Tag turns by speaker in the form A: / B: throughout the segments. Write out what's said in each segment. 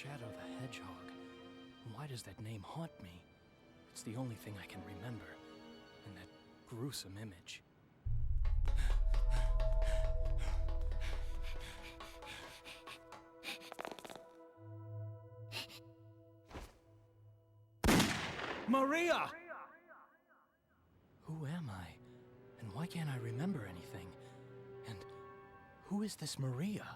A: Shadow the Hedgehog. Why does that name haunt me? It's the only thing I can remember. And that gruesome image. Maria! Who am I? And why can't I remember anything? And who is this Maria?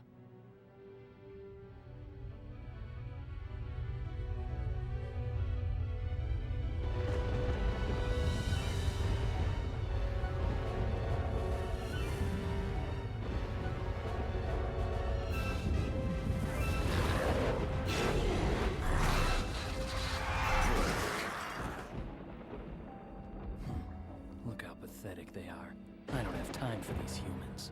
A: Look how pathetic they are. I don't have time for these humans.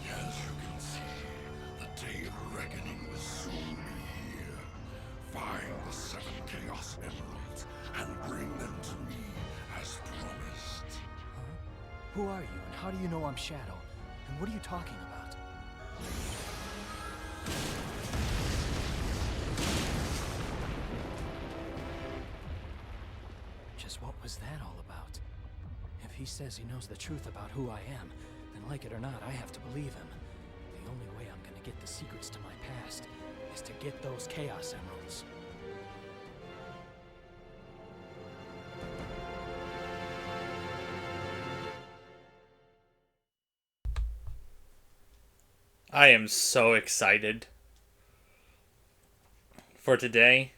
B: As you can see, the day of reckoning will soon be here. Find the 7 Chaos Emeralds and bring them to me as promised.
A: Huh? Who are you, and how do you know I'm Shadow? And what are you talking about? Just what was that all about? If he says he knows the truth about who I am, then like it or not, I have to believe him. The only way I'm gonna get the secrets to my past is to get those Chaos Emeralds.
C: I am so excited for today.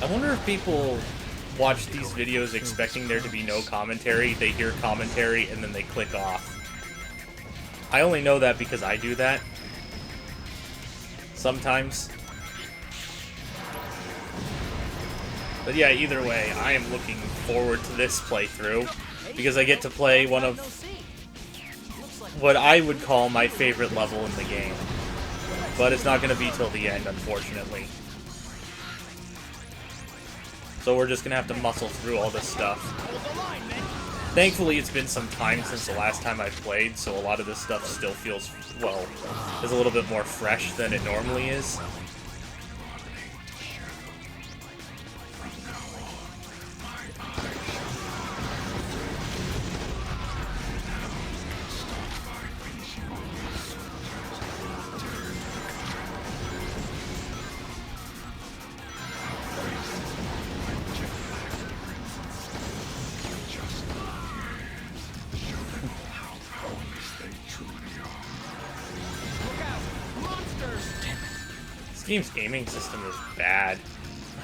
C: I wonder if people watch these videos expecting there to be no commentary, they hear commentary, and then they click off. I only know that because I do that. Sometimes. But yeah, either way, I am looking forward to this playthrough, because I get to play one of what I would call my favorite level in the game. But it's not going to be till the end, unfortunately. So we're just going to have to muscle through all this stuff. Thankfully, it's been some time since the last time I played, so a lot of this stuff still feels, well, is a little bit more fresh than it normally is. This game's aiming system is bad.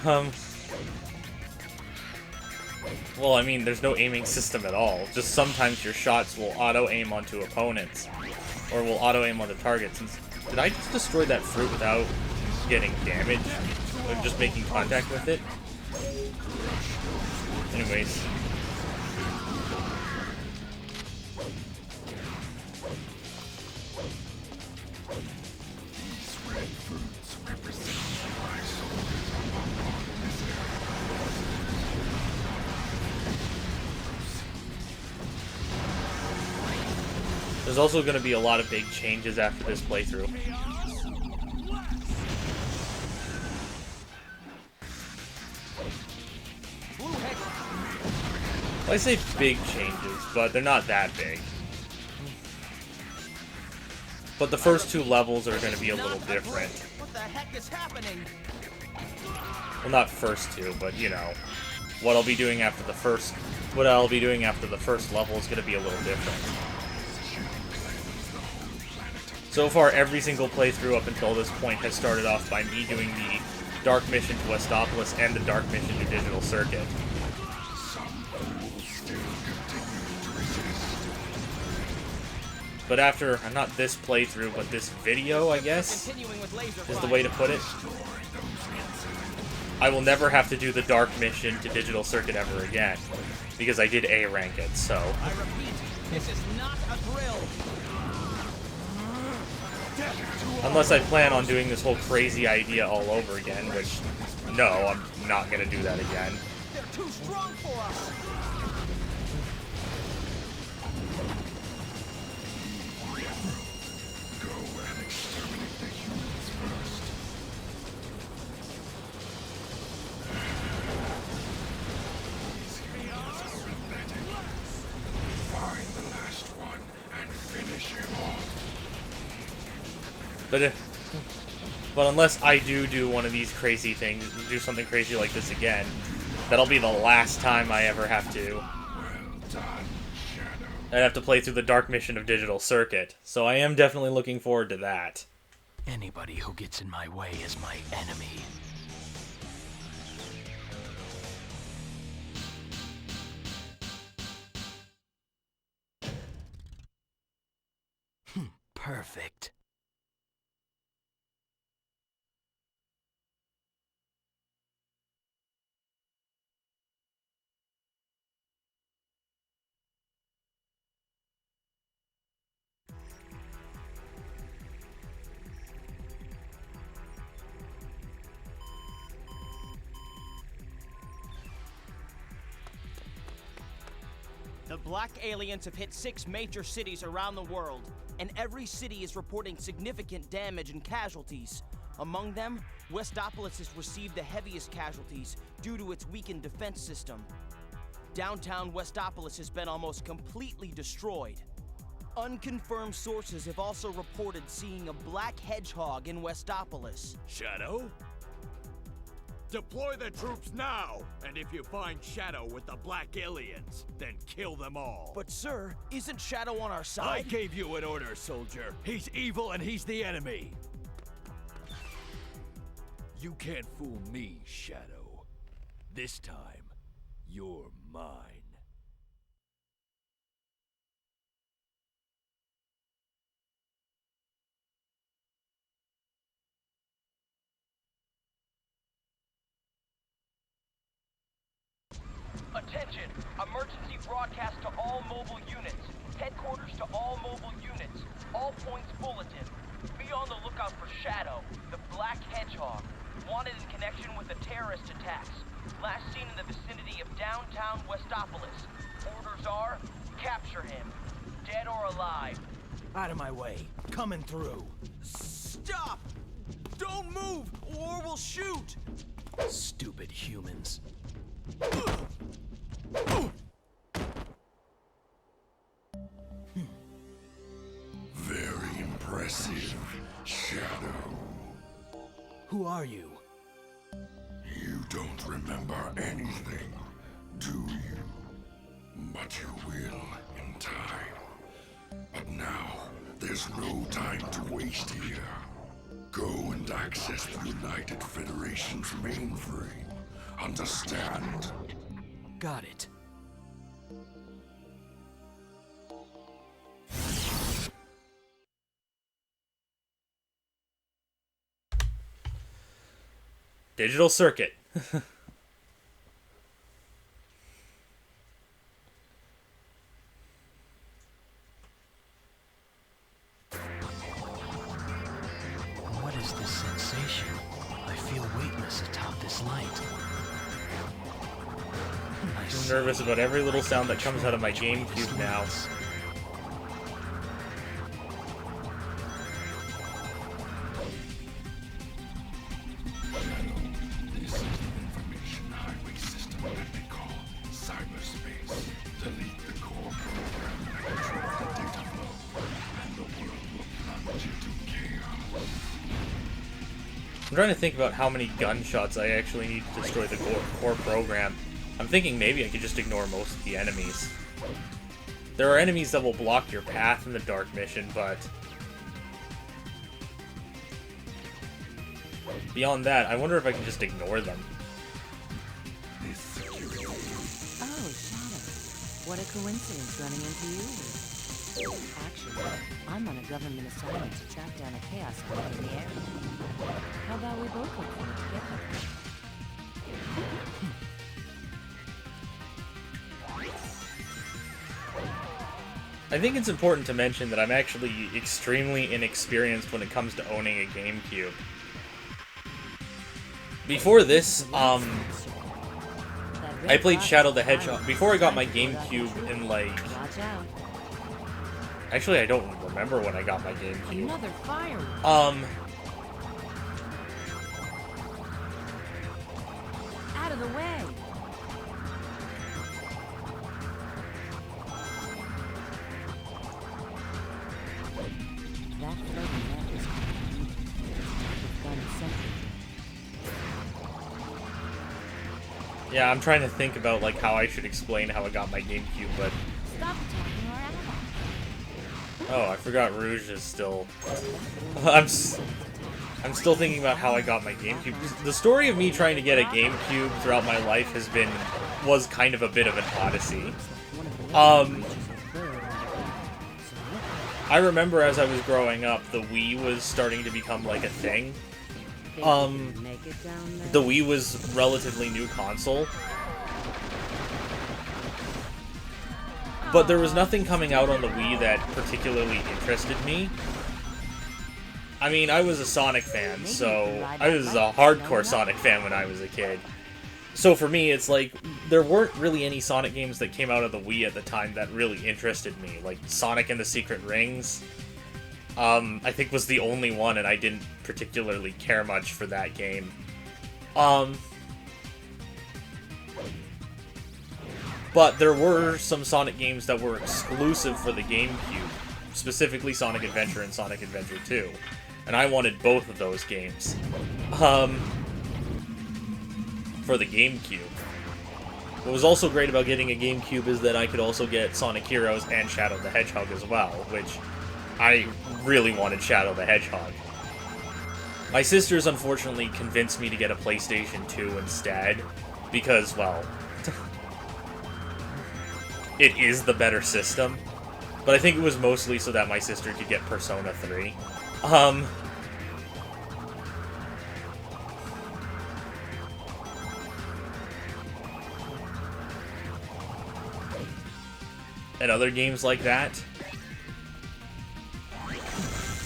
C: Well, I mean, there's no aiming system at all. Just sometimes your shots will auto-aim onto opponents. Or will auto-aim onto targets. And did I just destroy that fruit without getting damaged? Or just making contact with it? Anyways. There's also going to be a lot of big changes after this playthrough. I say big changes, but they're not that big. But the first 2 levels are going to be a little different.
D: What the heck is happening?
C: Well, not first 2, but you know, what I'll be doing after the first level is going to be a little different. So far, every single playthrough up until this point has started off by me doing the Dark Mission to Westopolis and the Dark Mission to Digital Circuit. But after, not this playthrough, but this video, I guess, is the way to put it, I will never have to do the Dark Mission to Digital Circuit ever again, because I did A rank it, so.
D: I repeat, this is not a drill.
C: Unless I plan on doing this whole crazy idea all over again, which, no, I'm not gonna do that again.
D: They're too strong for us.
B: Go and exterminate the humans first. These humans are pathetic. Find the last one and finish him off.
C: But unless I do one of these crazy things, do something crazy like this again, that'll be the last time I ever have to.
B: Well done, Shadow.
C: I'd have to play through the dark mission of Digital Circuit, so I am definitely looking forward to that.
A: Anybody who gets in my way is my enemy. Perfect.
D: The black aliens have hit 6 major cities around the world, and every city is reporting significant damage and casualties. Among them, Westopolis has received the heaviest casualties due to its weakened defense system. Downtown Westopolis has been almost completely destroyed. Unconfirmed sources have also reported seeing a black hedgehog in Westopolis.
E: Shadow? Deploy the troops now! And if you find Shadow with the black aliens, then kill them all.
D: But sir, isn't Shadow on our
E: I
D: side?
E: gave you an order, soldier. He's evil and he's the enemy. You can't fool me, Shadow. This time, you're mine.
F: Attention! Emergency broadcast to all mobile units. Headquarters to all mobile units. All points bulletin. Be on the lookout for Shadow, the black hedgehog. Wanted in connection with the terrorist attacks. Last seen in the vicinity of downtown Westopolis. Orders are, capture him. Dead or alive.
A: Out of my way. Coming through.
D: Stop! Don't move, or we'll shoot!
A: Stupid humans.
B: Very impressive, Shadow.
A: Who are you?
B: You don't remember anything, do you? But you will in time. But now, there's no time to waste here. Go and access the United Federation's mainframe. Understand?
A: Got it.
C: Digital Circuit.
A: What is this sensation? I feel weightless atop this light.
C: I'm nervous about every little sound that comes out of my GameCube now.
B: This is the information highway system that they call cyberspace. Delete the core program that controls the data flow, and the world will plunge into chaos.
C: I'm trying to think about how many gunshots I actually need to destroy the core program. I'm thinking maybe I could just ignore most of the enemies. There are enemies that will block your path in the dark mission, but beyond that, I wonder if I can just ignore them.
B: This security
G: Oh, Shadow. What a coincidence running into you. Actually, I'm on a government assignment to track down a chaos god in the area. How about we both look for it together?
C: I think it's important to mention that I'm actually extremely inexperienced when it comes to owning a GameCube. Before this, I played Shadow the Hedgehog. Before I got my GameCube in, like...
G: Watch out.
C: Actually, I don't remember when I got my GameCube.
G: Another fire. Out of the way. That floating map is gun central.
C: Yeah, I'm trying to think about, like, how I should explain how I got my GameCube, but...
G: Stop attacking our ally.
C: Oh, I forgot Rouge is still... I'm still thinking about how I got my GameCube. The story of me trying to get a GameCube throughout my life was kind of a bit of an odyssey. I remember as I was growing up, the Wii was starting to become like a thing. The Wii was relatively new console. But there was nothing coming out on the Wii that particularly interested me. I mean, I was a Sonic fan, so I was a hardcore Sonic fan when I was a kid. So for me, it's like, there weren't really any Sonic games that came out of the Wii at the time that really interested me. Like, Sonic and the Secret Rings, I think was the only one, and I didn't particularly care much for that game. But there were some Sonic games that were exclusive for the GameCube, specifically Sonic Adventure and Sonic Adventure 2. And I wanted both of those games. For the GameCube. What was also great about getting a GameCube is that I could also get Sonic Heroes and Shadow the Hedgehog as well, which I really wanted Shadow the Hedgehog. My sisters unfortunately convinced me to get a PlayStation 2 instead, because, well, it is the better system. But I think it was mostly so that my sister could get Persona 3. And other games like that.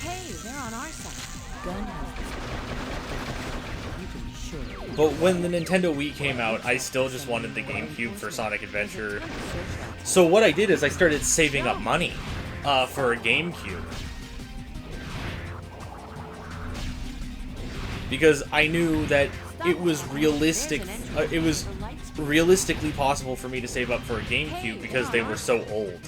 G: Hey, they're on our side. Gun has you can be sure.
C: But when the Nintendo Wii came out, I still just wanted the GameCube for Sonic Adventure. So what I did is I started saving up money for a GameCube. Because I knew that it was realistically possible for me to save up for a GameCube because they were so old.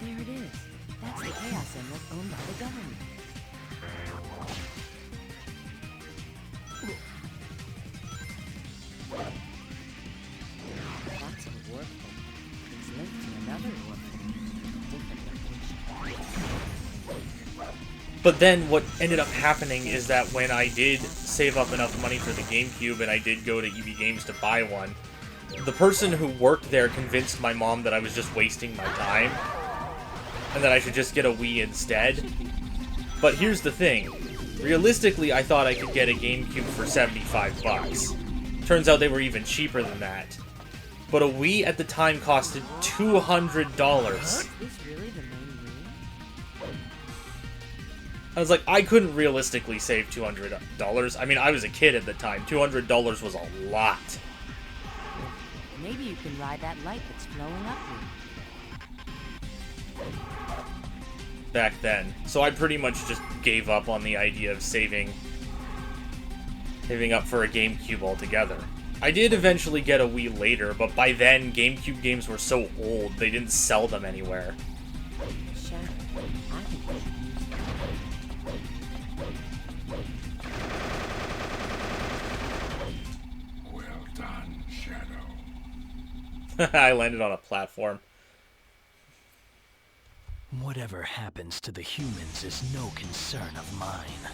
G: There it is. That's the Chaos Emerald owned by the government. That's a warp hole. It's linked to another warp hole. Different location.
C: But then what ended up happening is that when I did save up enough money for the GameCube and I did go to EB Games to buy one, the person who worked there convinced my mom that I was just wasting my time and that I should just get a Wii instead. But here's the thing. Realistically, I thought I could get a GameCube for 75 bucks. Turns out they were even cheaper than that. But a Wii at the time costed $200.
G: Is this really the main room?
C: I was like, I couldn't realistically save $200. I mean, I was a kid at the time. $200 was a lot.
G: Maybe you can ride that light that's flowing up here.
C: Back then. So I pretty much just gave up on the idea of saving up for a GameCube altogether. I did eventually get a Wii later, but by then, GameCube games were so old, they didn't sell them anywhere.
G: Shadow, I think we should use
B: Well done, Shadow.
C: I landed on a platform.
A: Whatever happens to the humans is no concern of mine.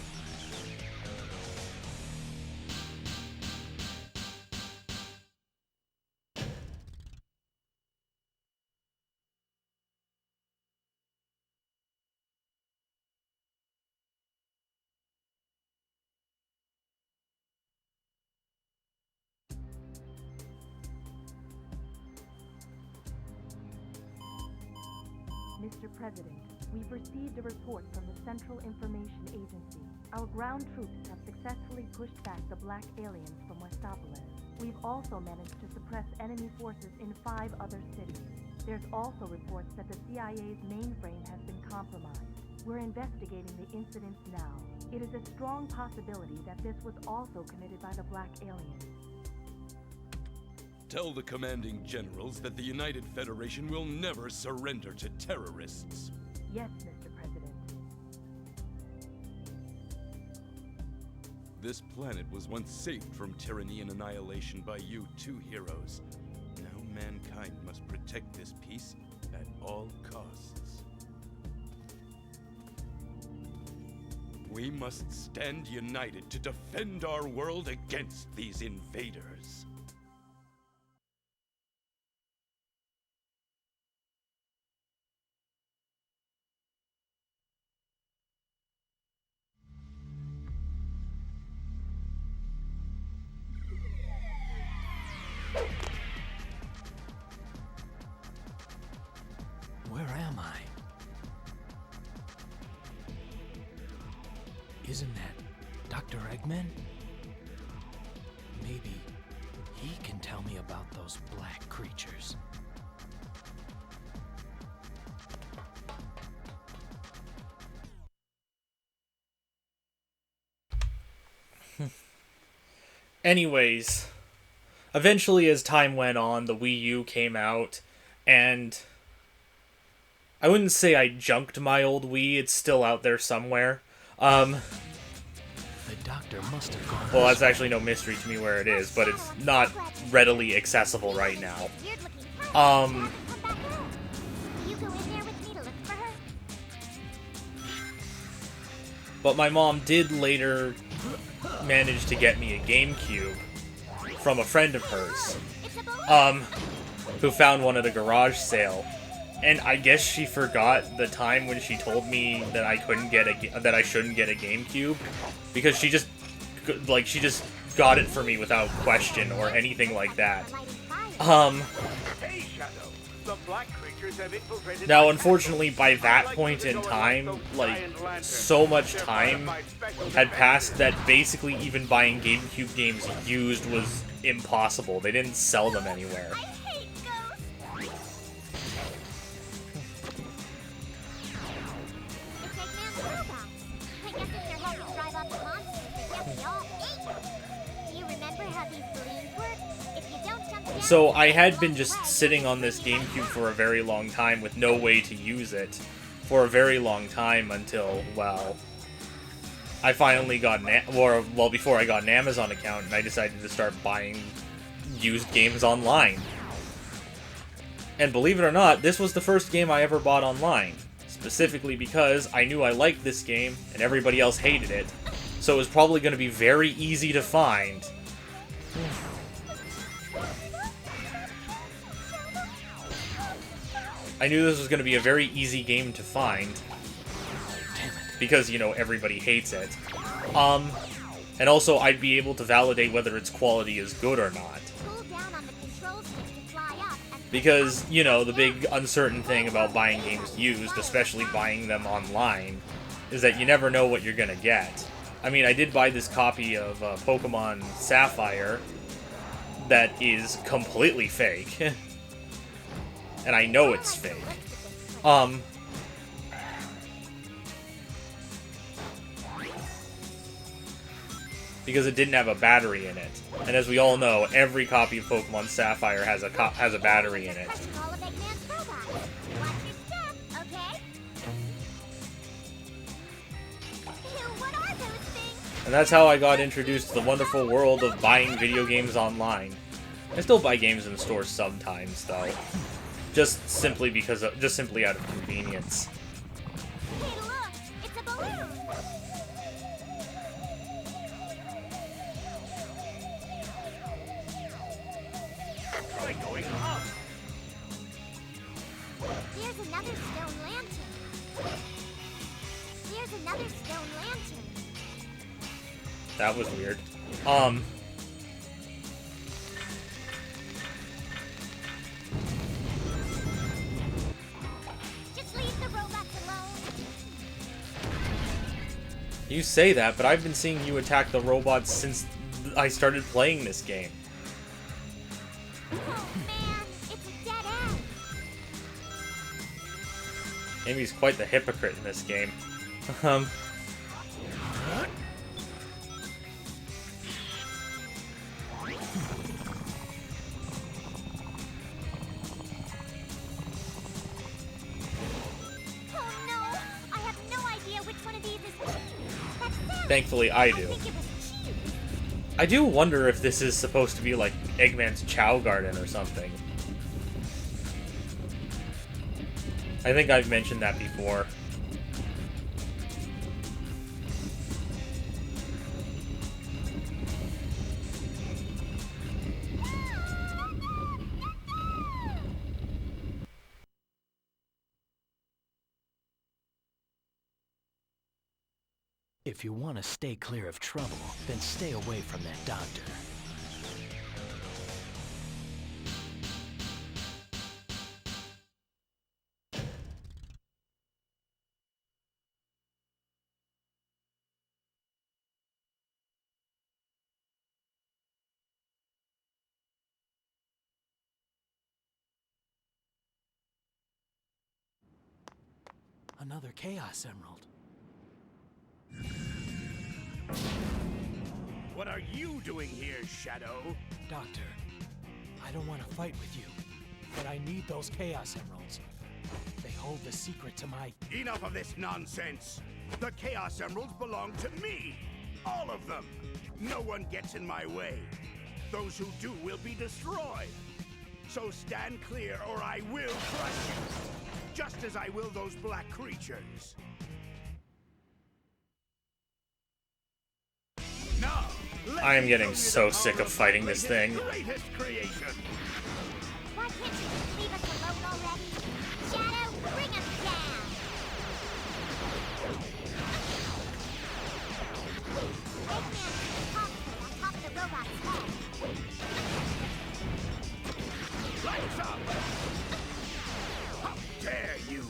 H: Mr. President, we've received a report from the Central Information Agency. Our ground troops have successfully pushed back the black aliens from Westopolis. We've also managed to suppress enemy forces in 5 other cities. There's also reports that the CIA's mainframe has been compromised. We're investigating the incidents now. It is a strong possibility that this was also committed by the black aliens.
E: Tell the commanding generals that the United Federation will never surrender to terrorists.
H: Yes, Mr. President.
E: This planet was once saved from tyranny and annihilation by you 2 heroes. Now mankind must protect this peace at all costs. We must stand united to defend our world against these invaders.
A: Where am I? Isn't that Dr. Eggman? Maybe he can tell me about those black creatures.
C: Anyways, eventually as time went on, the Wii U came out, and I wouldn't say I junked my old Wii, it's still out there somewhere.
A: The doctor must have gone.
C: Well, that's actually no mystery to me where it is, but it's not readily accessible right now. But my mom did later manage to get me a GameCube from a friend of hers, who found one at a garage sale. And I guess she forgot the time when she told me that I shouldn't get a GameCube, because she just got it for me without question or anything like that. Now, unfortunately, by that point in time, like, so much time had passed that basically even buying GameCube games used was impossible. They didn't sell them anywhere. So I had been just sitting on this GameCube for a very long time with no way to use it for a very long time until, well, I finally got before I got an Amazon account, and I decided to start buying used games online. And believe it or not, this was the first game I ever bought online, specifically because I knew I liked this game and everybody else hated it, so it was probably going to be very easy to find. I knew this was going to be a very easy game to find, because, you know, everybody hates it. And also I'd be able to validate whether its quality is good or not. Because, you know, the big uncertain thing about buying games used, especially buying them online, is that you never know what you're going to get. I mean, I did buy this copy of Pokemon Sapphire that is completely fake. And I know it's fake. Because it didn't have a battery in it. And as we all know, every copy of Pokemon Sapphire has a battery in it. And that's how I got introduced to the wonderful world of buying video games online. I still buy games in stores sometimes, though. Just simply out of convenience.
I: Hey, look! It's a balloon!
E: Try going up!
I: Here's another stone lantern. Here's another stone lantern.
C: That was weird.
I: Just leave
C: You say that, but I've been seeing you attack the robots since I started playing this game.
I: Oh man, it's a dead end.
C: Amy's quite the hypocrite in this game.
I: Oh no, I have no idea which one of these is me. That's silly.
C: Thankfully, I do.
I: I think it was cheap.
C: I do wonder if this is supposed to be like Eggman's Chow Garden or something. I think I've mentioned that before.
A: If you want to stay clear of trouble, then stay away from that doctor. Another Chaos Emerald.
J: What are you doing here, Shadow?
A: Doctor, I don't want to fight with you, but I need those Chaos Emeralds. They hold the secret to my...
J: Enough of this nonsense! The Chaos Emeralds belong to me! All of them! No one gets in my way. Those who do will be destroyed. So stand clear or I will crush you! Just as I will those black creatures. Now,
C: I am getting so sick of fighting this thing.
J: Greatest creation.
I: Why can't you just leave us alone already? Shadow, bring him down! Eggman is the cockpit atop the robot's head.
J: Lights up! How dare you!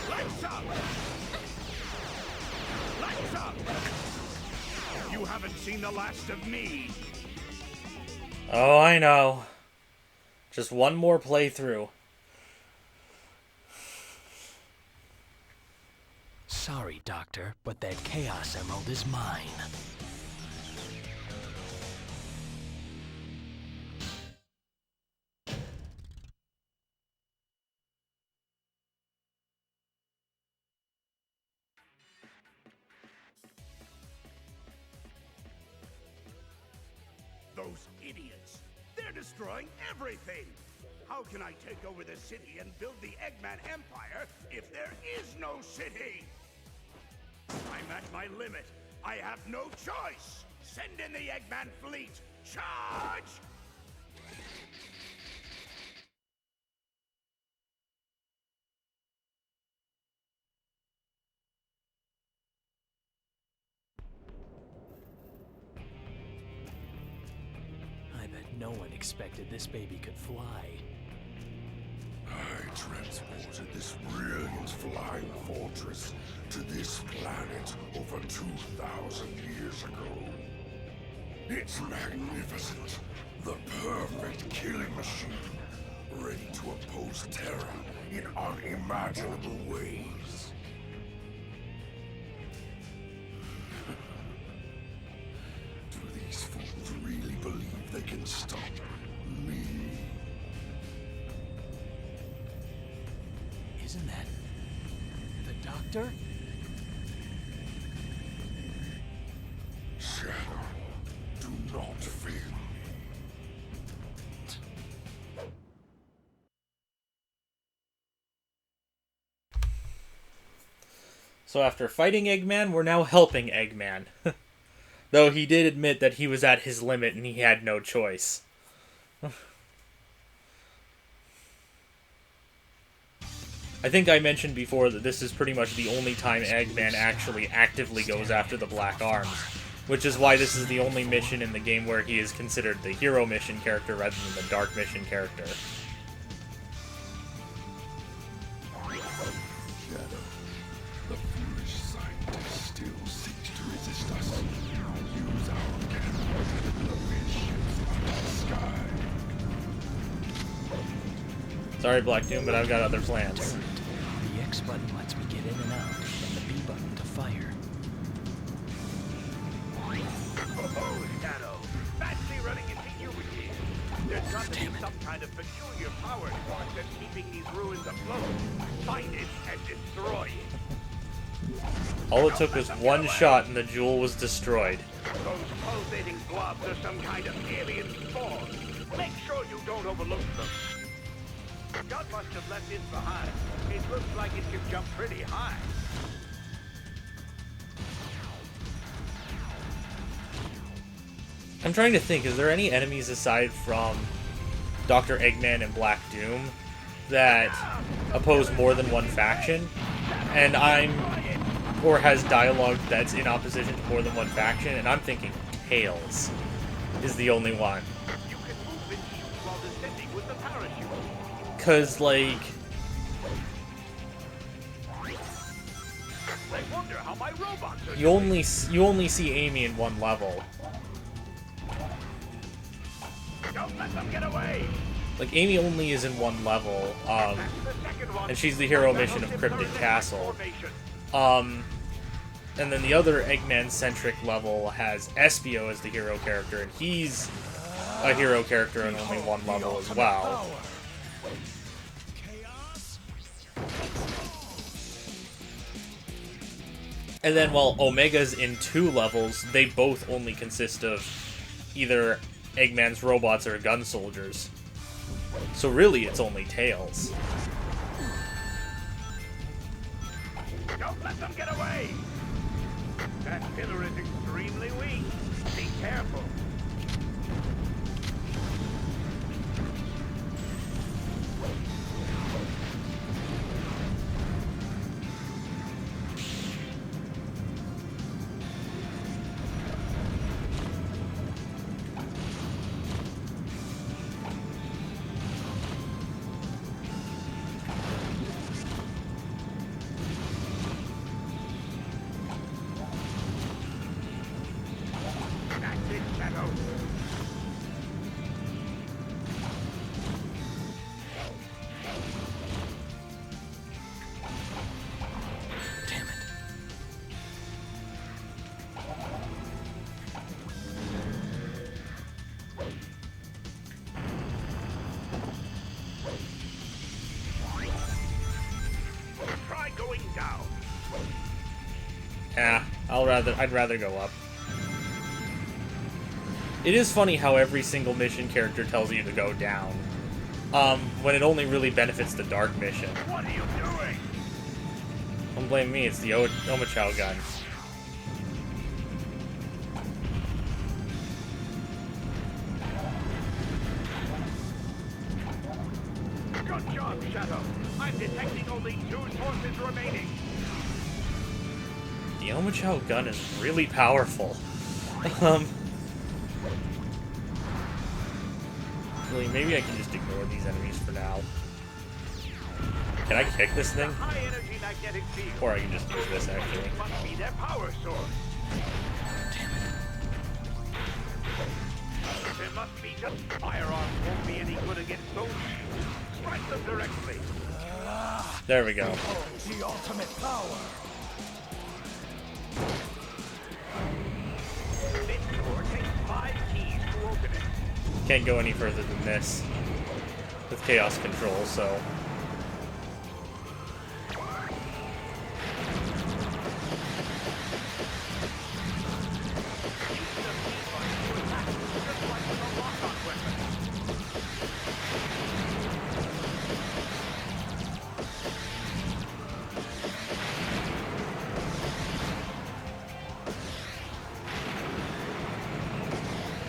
J: Lights up! Lights up! You haven't seen the last of me!
C: Oh, I know. Just one more playthrough.
A: Sorry, Doctor, but that Chaos Emerald is mine.
J: Those idiots! They're destroying everything! How can I take over the city and build the Eggman Empire if there is no city? I'm at my limit. I have no choice! Send in the Eggman fleet! Charge!
A: I bet no one expected this baby could fly.
B: I transported this brilliant flying fortress to this planet over 2,000 years ago. It's magnificent, the perfect killing machine, ready to oppose terror in unimaginable ways. Do these fools really believe they can stop me?
A: Isn't that the Doctor?
B: Shadow, do not fear me.
C: So after fighting Eggman, we're now helping Eggman. Though he did admit that he was at his limit and he had no choice. I think I mentioned before that this is pretty much the only time Eggman actually actively goes after the Black Arms, which is why this is the only mission in the game where he is considered the hero mission character rather than the dark mission character.
B: Shadow, the foolish scientist.
C: Sorry, Black Doom, but I've got other plans.
A: Turret. The X button lets me get in and out, and the B button to fire.
J: Oh, Shadow. Fancy running into you again. There's got to be some kind of peculiar power source that's keeping these ruins afloat. Find it and destroy it.
C: All it took was one shot and the jewel was destroyed.
J: Those pulsating blobs are some kind of alien spawn. Make sure you don't overlook them. God must have left this behind. It looks like it can jump pretty high.
C: I'm trying to think, is there any enemies aside from Dr. Eggman and Black Doom that oppose more than one faction? And or has dialogue that's in opposition to more than one faction, and I'm thinking Tails is the only one.
J: You can move and shoot while descending with the parachute.
C: Cause like
J: I wonder how my robots are
C: you only see Amy in one level.
J: Don't let them get away.
C: Like Amy only is in one level, and she's the hero mission of Cryptic Castle. And then the other Eggman-centric level has Espio as the hero character, and he's a hero character in only one level as well. And then while Omega's in 2 levels, they both only consist of either Eggman's robots or gun soldiers. So really, it's only Tails.
J: Don't let them get away. That pillar is extremely weak. Be careful.
C: Yeah, I'd rather go up. It is funny how every single mission character tells you to go down, when it only really benefits the dark mission.
J: What are you doing?
C: Don't blame me, it's the Omochao gun.
J: Good job, Shadow. I'm detecting only 2 sources remaining.
C: The Omochao gun is really powerful. Really, maybe I can just ignore these enemies for now. Can I kick this thing? Or I can just use this, actually.
J: Must be their power source.
A: Damn it.
J: There must be just firearms won't be any good against those. Strike them directly.
C: There we go.
J: The ultimate power. This door takes 5 keys to open it.
C: Can't go any further than this with Chaos Control, so...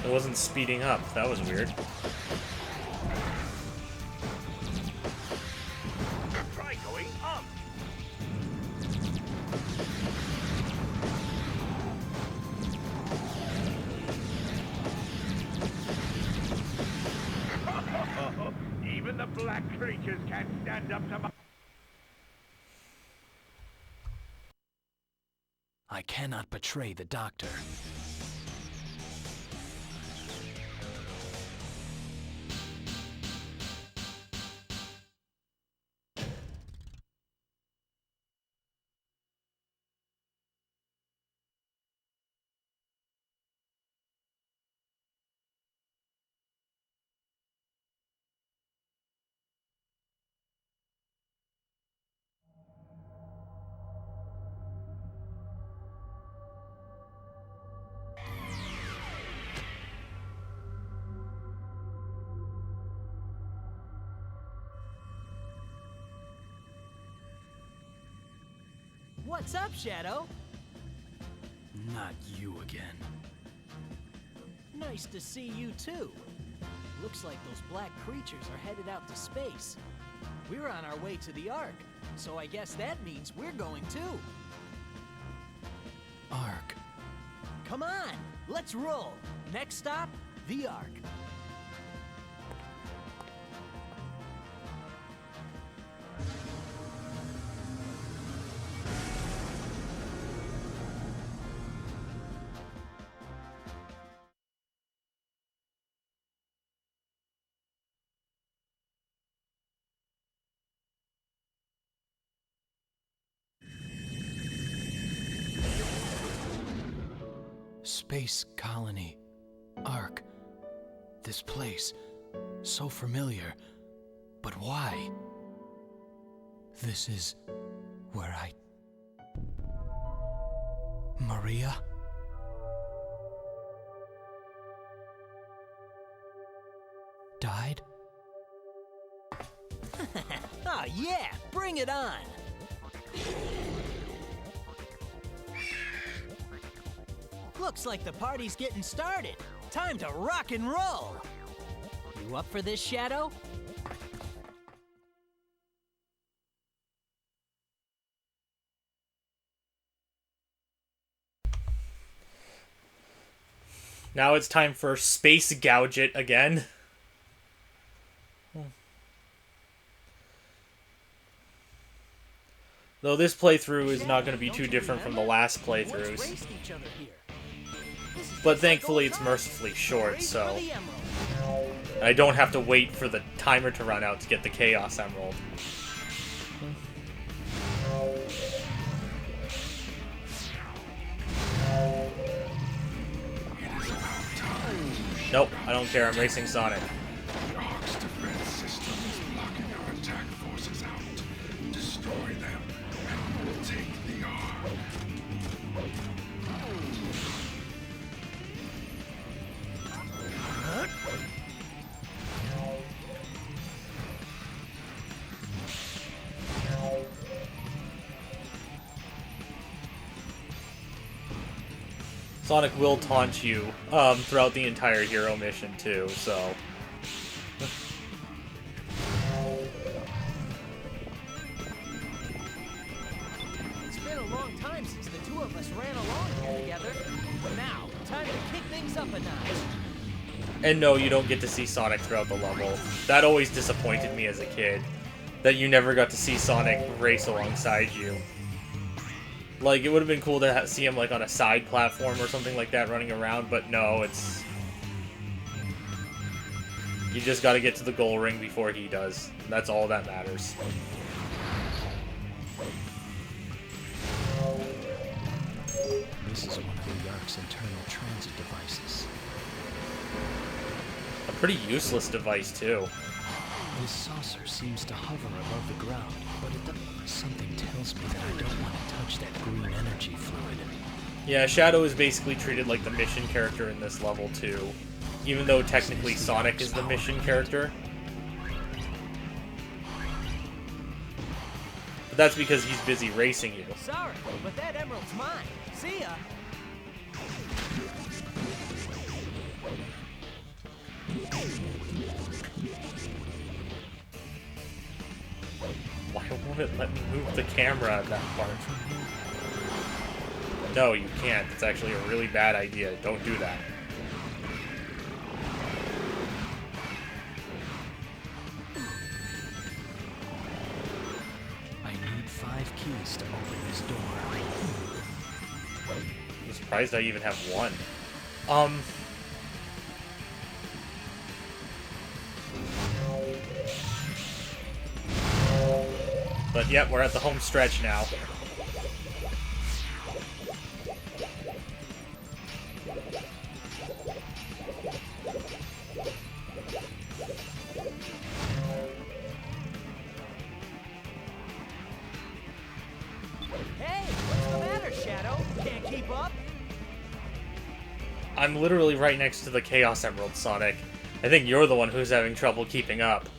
C: It wasn't speeding up. That was weird.
J: Try going up. Even the black creatures can't stand up to my...
A: I cannot betray the Doctor.
K: What's up, Shadow?
A: Not you again.
K: Nice to see you too. Looks like those black creatures are headed out to space. We're on our way to the Ark, so I guess that means we're going too.
A: Ark.
K: Come on, let's roll. Next stop, the Ark.
A: Space colony. Ark. This place. So familiar. But why? This is where I... Maria? Died?
K: Oh yeah, bring it on! Looks like the party's getting started. Time to rock and roll! You up for this, Shadow?
C: Now it's time for Space Gouget again. Though this playthrough is not going to be too different from the last playthroughs. But thankfully it's mercifully short, so I don't have to wait for the timer to run out to get the Chaos Emerald. Nope, I don't care, I'm racing Sonic.
B: The Ark's defense system is blocking our attack forces out. Destroy them, and we'll take the Ark.
C: Sonic will taunt you throughout the entire hero mission too, so...
K: It's been a long time since the two of us ran along here together. Now, time to kick things up a notch.
C: And no, you don't get to see Sonic throughout the level. That always disappointed me as a kid, that you never got to see Sonic race alongside you. Like, it would have been cool to see him, like, on a side platform or something like that running around, but no, it's... You just gotta get to the goal ring before he does. That's all that matters.
A: This is one of the Ark's internal transit devices.
C: A pretty useless device, too.
A: This saucer seems to hover above the ground, but it doesn't... Something tells me that I don't want to touch that green energy fluid.
C: Yeah, Shadow is basically treated like the mission character in this level, too. Even though technically Sonic is the mission character. But that's because he's busy racing you.
K: Sorry, but that emerald's mine. See ya!
C: Why won't it let me move the camera at that part? No, you can't. It's actually a really bad idea. Don't do that.
A: I need 5 keys to open this door.
C: I'm surprised I even have one. But yep, we're at the home stretch now.
K: Hey, what's the matter, Shadow? Can't keep up?
C: I'm literally right next to the Chaos Emerald, Sonic. I think you're the one who's having trouble keeping up.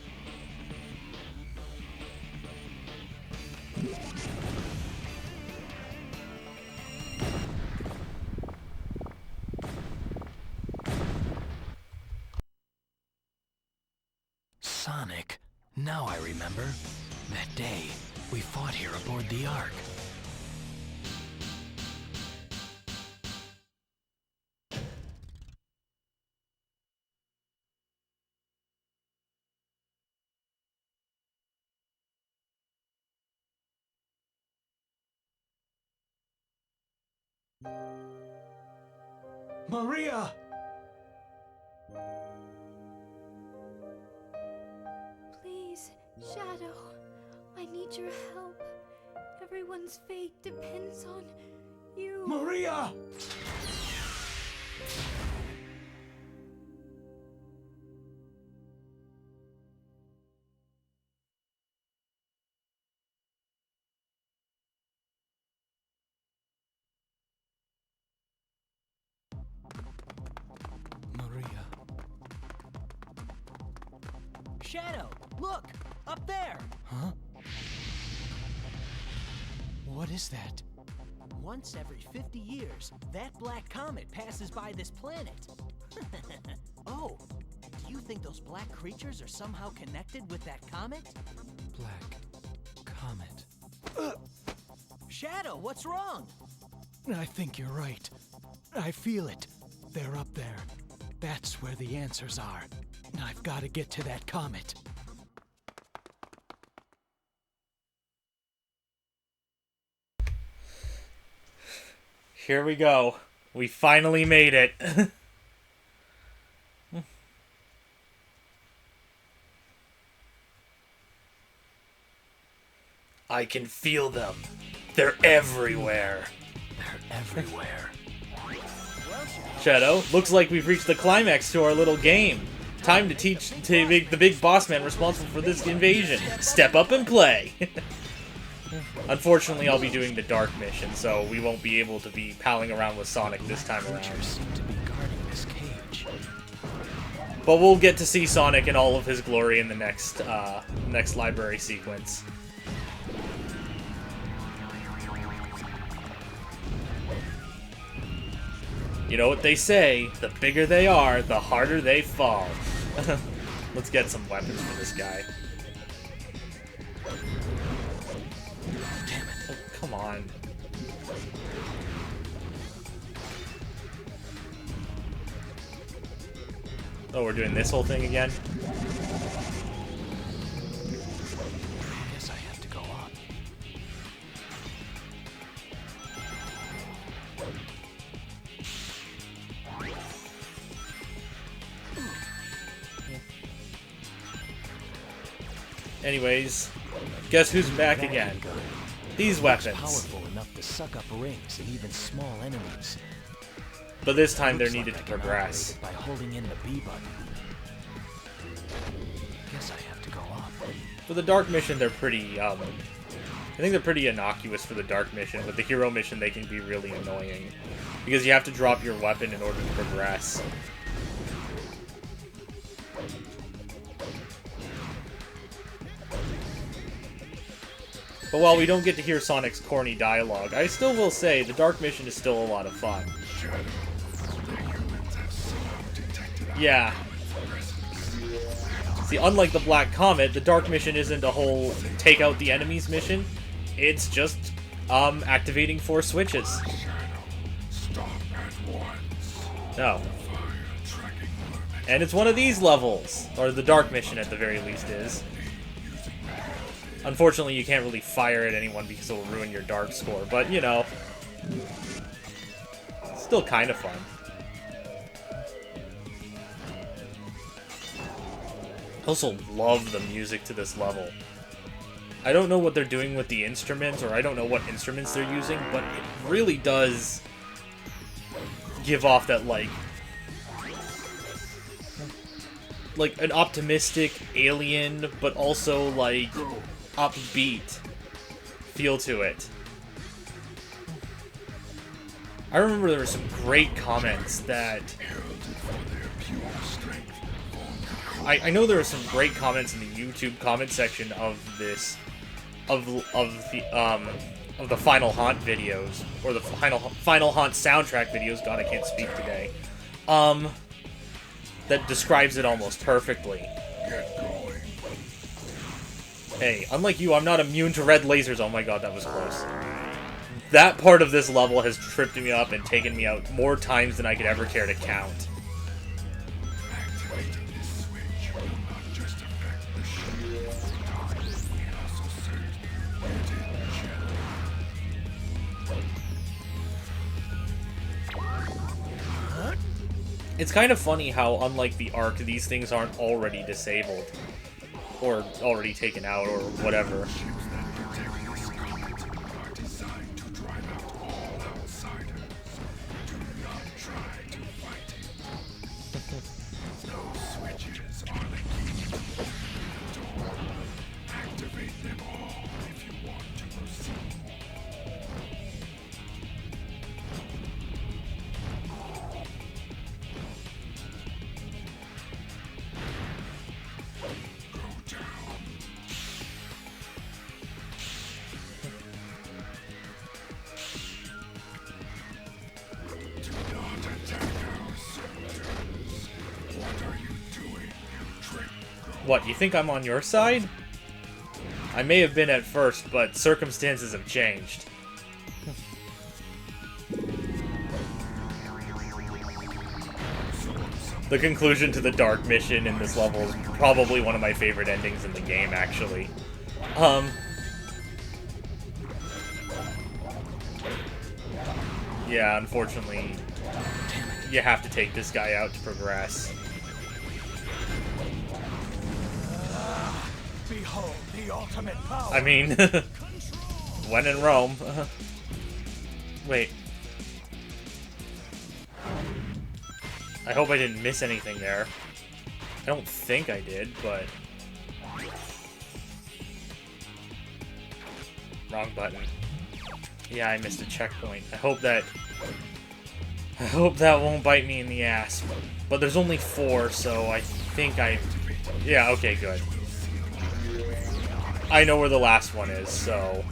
A: Now I remember. That day, we fought here aboard the Ark.
K: Maria!
I: Please, Shadow. I need your help. Everyone's fate depends on you.
K: Maria!
A: Maria.
K: Shadow, look! Up there!
A: Huh? What is that?
K: Once every 50 years, that black comet passes by this planet. Oh, do you think those black creatures are somehow connected with that comet?
A: Black comet.
K: Shadow, what's wrong?
A: I think you're right. I feel it. They're up there. That's where the answers are. I've got to get to that comet.
C: Here we go. We finally made it. I can feel them. They're everywhere.
A: They're everywhere.
C: Shadow, looks like we've reached the climax to our little game. Time to make the big boss man responsible for this invasion. Step up and play. Unfortunately, I'll be doing the dark mission, so we won't be able to be palling around with Sonic this time around.
A: Creatures seem to be guarding this cage.
C: But we'll get to see Sonic in all of his glory in the next library sequence. You know what they say, the bigger they are, the harder they fall. Let's get some weapons for this guy.
A: Damn it.
C: Oh, come on. Oh, we're doing this whole thing again?
A: I guess I have to go on.
C: Anyways, guess who's back again? These weapons.
A: Powerful enough to suck up rings and even small enemies.
C: But this time they're
A: Looks like
C: needed
A: I
C: to
A: can
C: progress.
A: operate it by holding in the B button. Guess I have to go up.
C: For the dark mission, they're pretty, I think they're pretty innocuous for the dark mission, but the hero mission, they can be really annoying. Because you have to drop your weapon in order to progress. But while we don't get to hear Sonic's corny dialogue, I still will say the dark mission is still a lot of fun. Yeah. See, unlike the Black Comet, the Dark Mission isn't a whole take out the enemies mission. It's just, activating 4 switches. No. And it's one of these levels. Or the Dark Mission, at the very least, is. Unfortunately, you can't really fire at anyone because it'll ruin your dark score. But, you know. Still kind of fun. I also love the music to this level. I don't know what they're doing with the instruments, or I don't know what instruments they're using, but it really does give off that, like an optimistic alien, but also, like, upbeat feel to it. I remember there were some great comments that... I know there are some great comments in the YouTube comment section of this, of the Final Haunt videos, or the Final Haunt soundtrack videos. God, I can't speak today. That describes it almost perfectly. Hey, unlike you, I'm not immune to red lasers. Oh my god, that was close. That part of this level has tripped me up and taken me out more times than I could ever care to count.
B: Activating this switch will not just affect the shield, it also serves hidden shadows.
C: It's kind of funny how, unlike the Ark, these things aren't already disabled. Or already taken out, or whatever.
B: Ships that protect this comet are designed to drive out all outsiders. Do not try to fight it. Those switches are the key to the door. Activate them all if you want to proceed. Go down. Do not attack our soldiers. What are you doing, you trick girl?
C: What, you think I'm on your side? I may have been at first, but circumstances have changed. The conclusion to the Dark mission in this level is probably one of my favorite endings in the game, actually. Yeah, unfortunately, you have to take this guy out to progress.
K: Behold the ultimate power.
C: I mean, when in Rome. Wait. I hope I didn't miss anything there. I don't think I did, but... Wrong button. Yeah, I missed a checkpoint. I hope that won't bite me in the ass. But there's only 4, so I think I... Yeah, okay, good. I know where the last one is, so...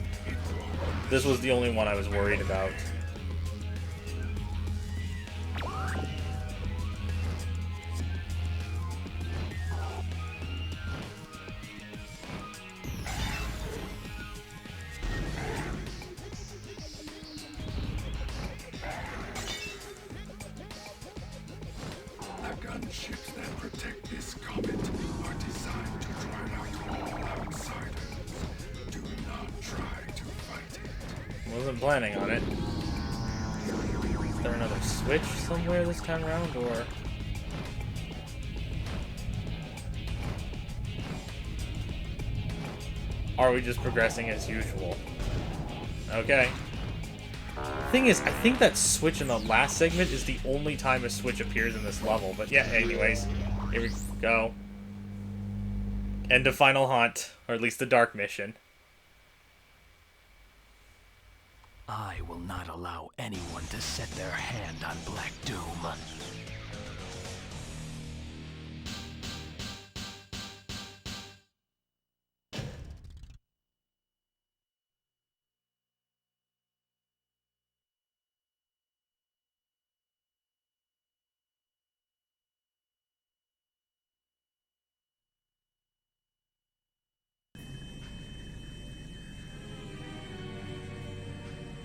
C: This was the only one I was worried about.
B: The gunships that protect this comet are designed to drive out all outsiders. Do not try to fight it.
C: Wasn't planning on it. Is there another switch somewhere this time around, or... Are we just progressing as usual? Okay. Thing is, I think that switch in the last segment is the only time a switch appears in this level. But yeah, anyways, here we go. End of Final Hunt, or at least the Dark mission.
A: I will not allow anyone to set their hand on Black Doom.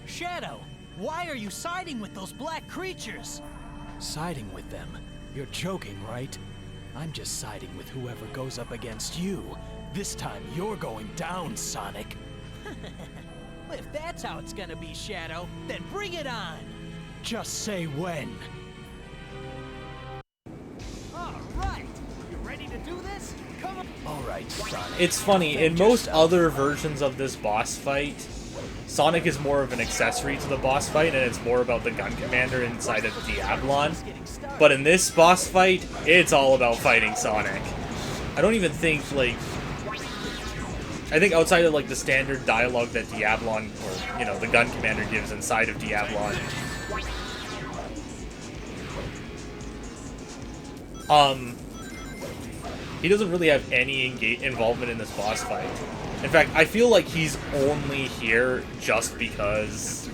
K: Shadow, why are you siding with those black creatures?
A: Siding with them? You're joking, right? I'm just siding with whoever goes up against you. This time you're going down, Sonic.
K: If that's how it's gonna be, Shadow, then bring it on!
A: Just say when.
K: Alright, you ready to do this? Come on!
A: Alright, Sonic.
C: It's funny, in most other versions of this boss fight, Sonic is more of an accessory to the boss fight, and it's more about the gun commander inside of Diablon. But in this boss fight, it's all about fighting Sonic. I don't even think, like... I think outside of, like, the standard dialogue that Diablon, or, you know, the gun commander gives inside of Diablon, he doesn't really have any involvement in this boss fight. In fact, I feel like he's only here just because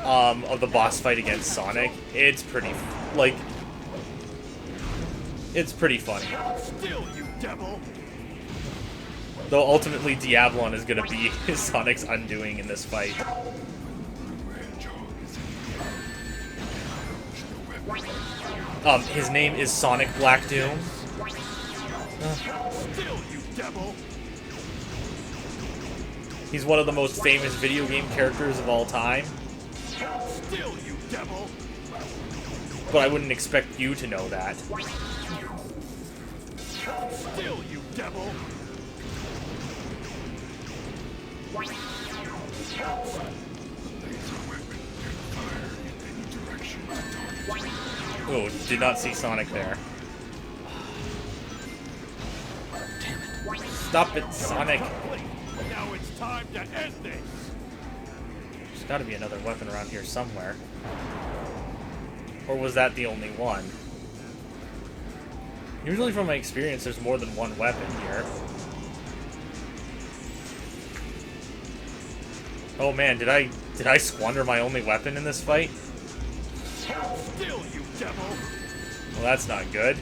C: of the boss fight against Sonic. It's pretty, like, it's pretty funny.
J: Still, you devil!
C: Though ultimately Diablon is gonna be Sonic's undoing in this fight. His name is Sonic Black Doom.
J: Still, you devil!
C: He's one of the most famous video game characters of all time.
J: Still, you devil!
C: But I wouldn't expect you to know that.
J: Still, you devil!
C: Oh, did not see Sonic there.
A: Damn it.
C: Stop it, Sonic.
J: Now it's time to end this!
C: There's gotta be another weapon around here somewhere. Or was that the only one? Usually from my experience, there's more than one weapon here. Oh man, did I squander my only weapon in this fight?
J: Still, you devil!
C: Well, that's not good.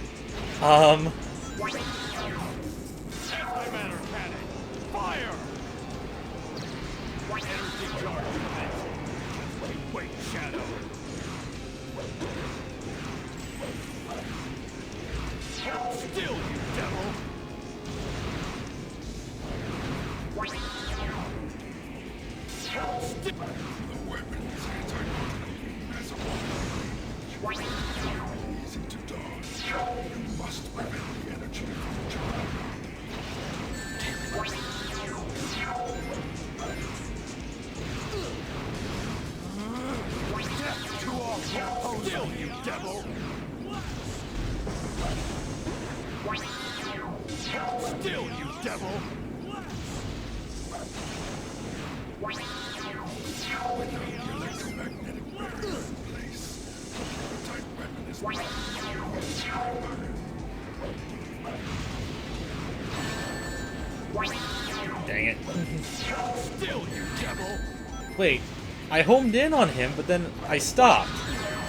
J: Antimatter cannon! Fire! Energy charge commencing. Wait, Shadow. Still, you devil!
B: The weapon's anti-massive. Easy to dodge. You must prevent the energy from charging.
J: Death to all opposers! Still, you devil! Still, you devil!
B: Without the electromagnetic barrier in place, the type weapon is not
C: Dang it.
J: Still, you devil!
C: Wait, I homed in on him, but then I stopped.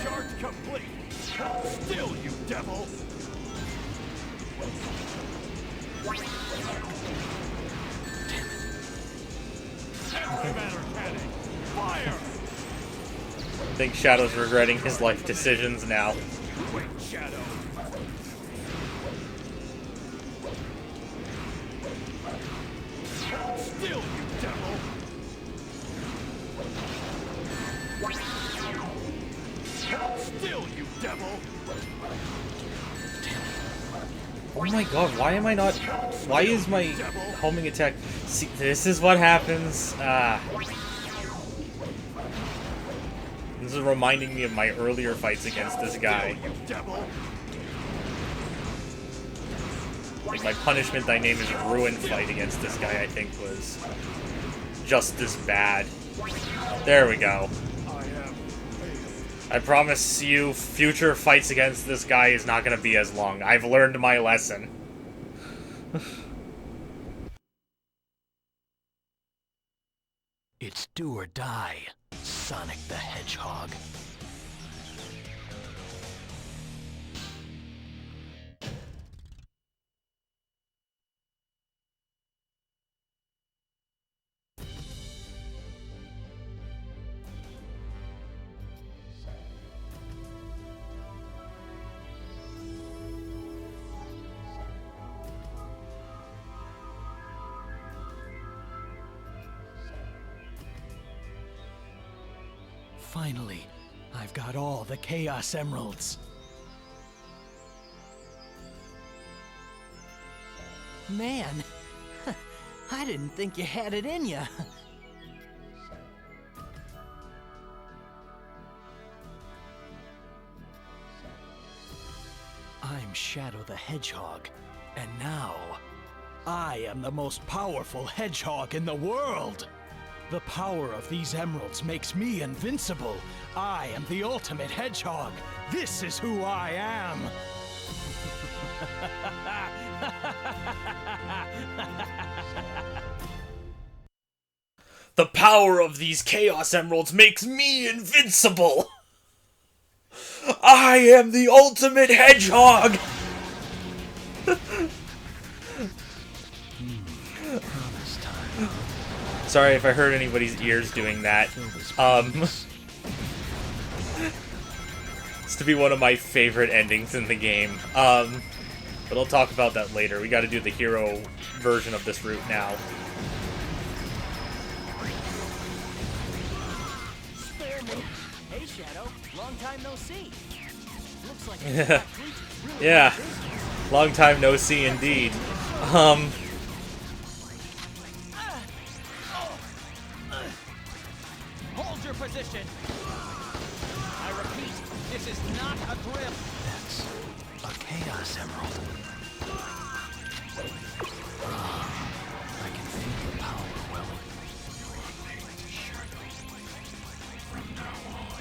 J: Charge complete! Still, you devil! Antimatter cannon! Fire!
C: I think Shadow's regretting his life decisions now.
J: Wait, Shadow! Still, you devil! Still, you devil!
C: Oh my god, why am I not... Why is my homing attack... See, this is what happens. This is reminding me of my earlier fights against this guy.
J: You devil!
C: Like my punishment thy name is Ruin fight against this guy, I think, was just as bad. There we go. I promise you, future fights against this guy is not going to be as long. I've learned my lesson.
A: It's do or die, Sonic the Hedgehog. Finally, I've got all the Chaos Emeralds.
K: Man, I didn't think you had it in ya.
A: I'm Shadow the Hedgehog, and now, I am the most powerful hedgehog in the world! The power of these emeralds makes me invincible. I am the ultimate hedgehog. This is who I am.
C: The power of these Chaos Emeralds makes me invincible! I am the ultimate hedgehog! Sorry if I hurt anybody's ears doing that. It's to be one of my favorite endings in the game. But I'll talk about that later. We gotta do the hero version of this route now.
K: Spare me. Hey, Shadow. Long time no see. Looks like
C: Yeah. Yeah. Long time no see indeed.
D: Hold your position. I repeat, this is not a drill.
A: That's a Chaos Emerald. I can feel the power welling.
B: From now on,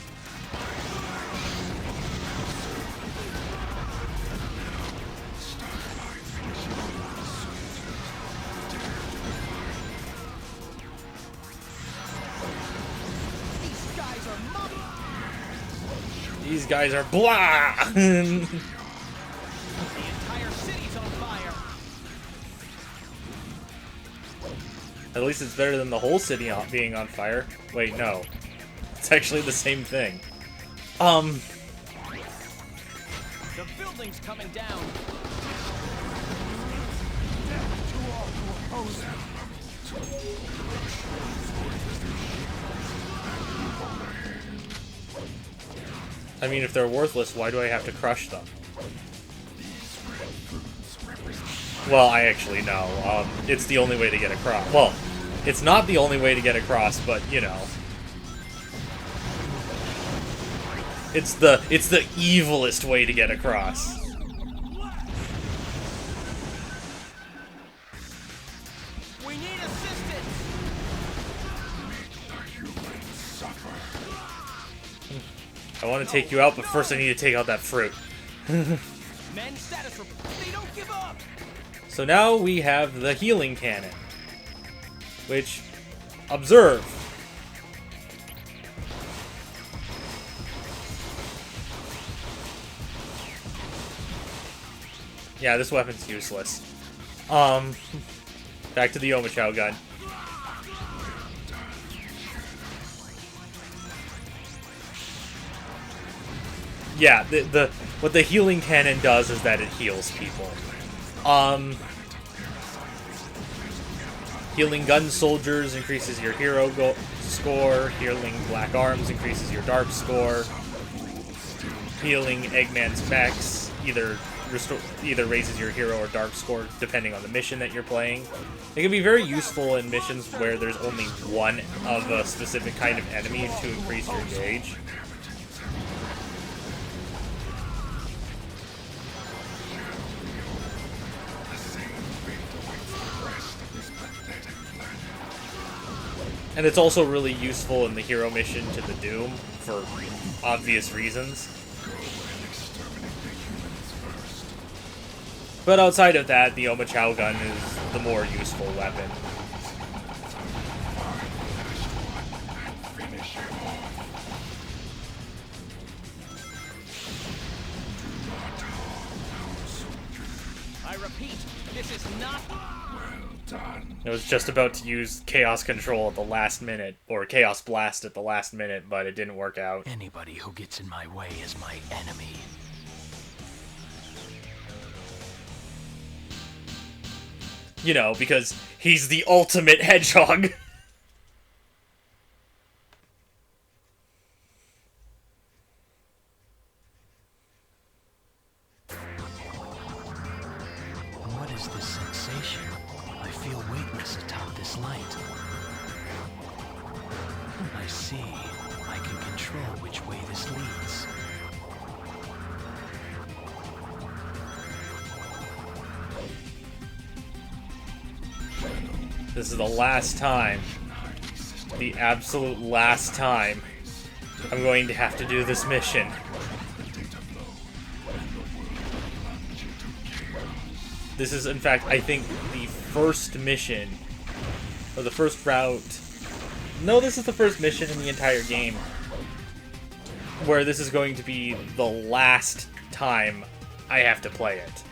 D: These guys are mummy.
C: These guys are blah!
D: The entire city's on fire.
C: At least it's better than the whole city being on fire. Wait, no. It's actually the same thing.
D: The building's coming down.
C: I mean, if they're worthless, why do I have to crush them? Well, I actually know. It's the only way to get across. Well, it's not the only way to get across, but, you know. It's the evilest way to get across.
D: We need assistance.
C: I want to take you out, but first I need to take out that fruit.
D: Men status report. They don't give up.
C: So now we have the healing cannon. Which, observe. Yeah, this weapon's useless. Back to the Omochao gun. Yeah, what the healing cannon does is that it heals people. Healing gun soldiers increases your hero score. Healing black arms increases your dark score. Healing Eggman's mechs either raises your hero or dark score depending on the mission that you're playing. It can be very useful in missions where there's only one of a specific kind of enemy to increase your gauge. And it's also really useful in the hero mission to the Doom, for obvious reasons. But outside of that, the Omochao gun is the more useful weapon.
D: I repeat, this is not...
C: I was just about to use Chaos Control at the last minute, or Chaos Blast at the last minute, but it didn't work out.
A: Anybody who gets in my way is my enemy.
C: You know, because he's the ultimate hedgehog.
A: What is this sensation? I feel weightless atop this light. I see. I can control which way this leads.
C: This is the last time, the absolute last time, I'm going to have to do this mission. This is, in fact, I think, the first mission, or the first route. No, this is the first mission in the entire game where this is going to be the last time I have to play it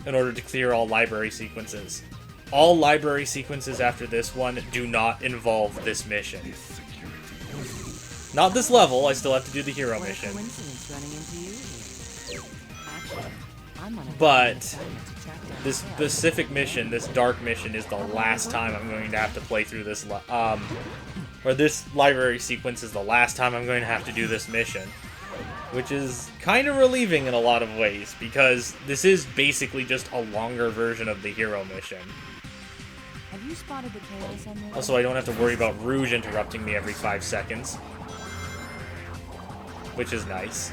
C: in order to clear all library sequences. all library sequences after this one do not involve this mission. Not this level, I still have to do the hero
G: What a
C: mission.
G: coincidence running into you here. Actually, I'm on a
C: But
G: assignment to track down
C: this
G: chaos.
C: specific mission, this dark mission, is the last time I'm going to have to play through this, or this library sequence is the last time I'm going to have to do this mission. Which is kind of relieving in a lot of ways, because this is basically just a longer version of the hero mission.
G: Have you spotted the chaos emerald?
C: Also, I don't have to worry about Rouge interrupting me every 5 seconds. Which is nice.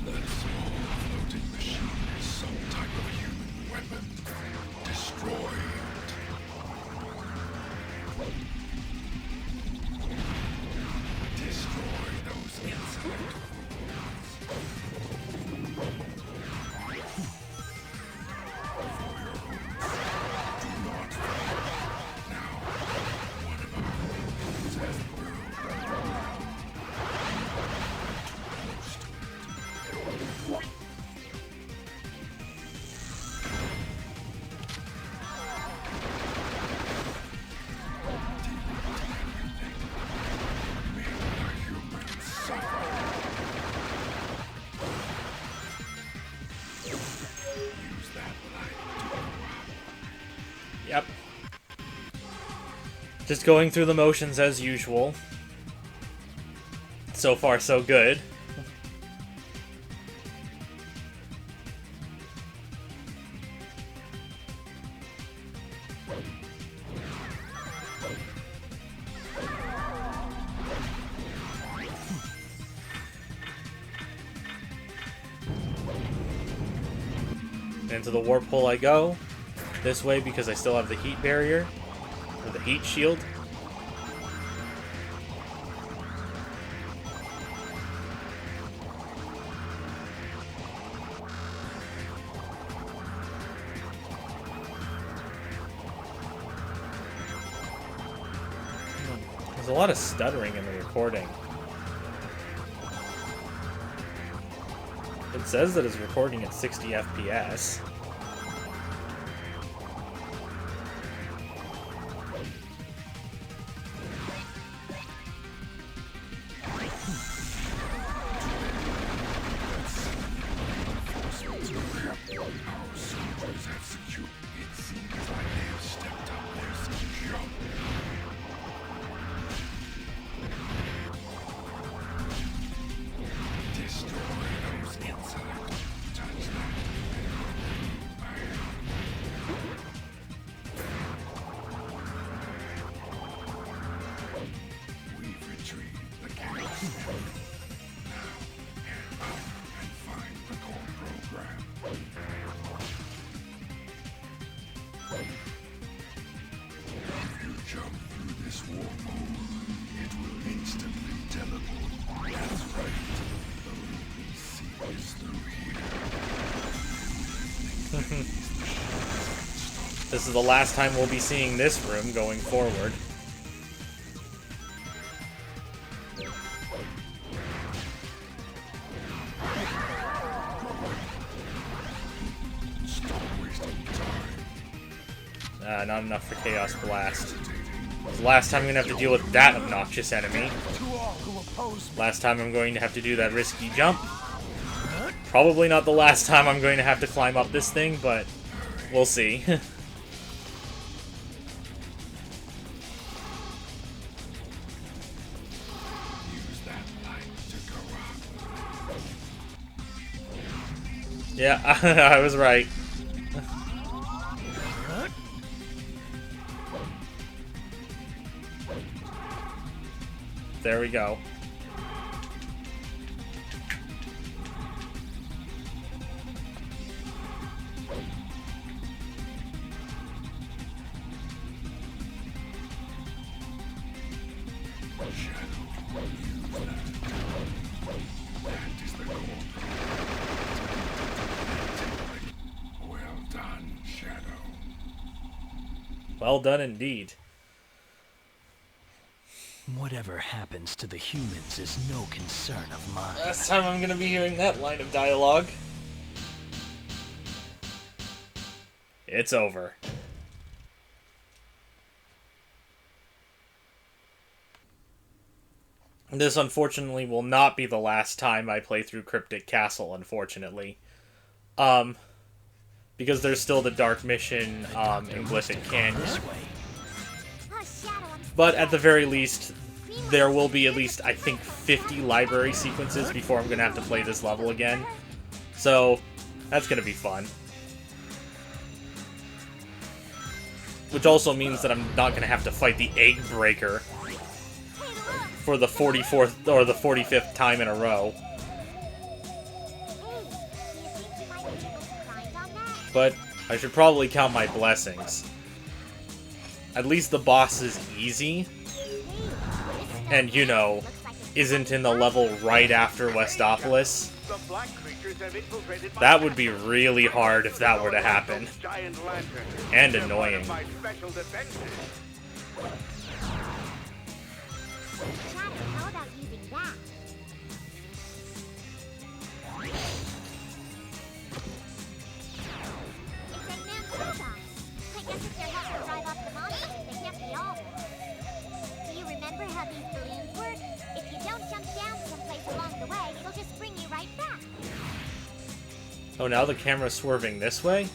B: That small floating machine is some type of human weapon. Destroy it. Destroy those inside
C: Yep. Just going through the motions as usual. So far, so good. Into the warp hole I go. This way because I still have the heat barrier, or the heat shield. There's a lot of stuttering in the recording. It says that it's recording at 60 FPS. This is the last time we'll be seeing this room going forward. Not enough for Chaos Blast. It's the last time I'm going to have to deal with that obnoxious enemy. Last time I'm going to have to do that risky jump. Probably not the last time I'm going to have to climb up this thing, but we'll see. Yeah, I was right. There we go. Well done indeed.
A: Whatever happens to the humans is no concern of mine.
C: Last time I'm gonna be hearing that line of dialogue. It's over. This, unfortunately, will not be the last time I play through Cryptic Castle, unfortunately. Because there's still the Dark Mission in Glyphic Canyon. But at the very least, there will be at least, I think, 50 library sequences before I'm going to have to play this level again. So, that's going to be fun. Which also means that I'm not going to have to fight the Egg Breaker for the 44th or the 45th time in a row. But I should probably count my blessings. At least the boss is easy. And, you know, isn't in the level right after Westopolis. That would be really hard if that were to happen. And annoying.
I: How about using that? It's Eggman's robots. I guess if they're helping drive off the monsters, they can't be all bad. Do you remember how these balloons work? If you don't jump down someplace along the way, it'll just bring you right back.
C: Oh, now the camera's swerving this way?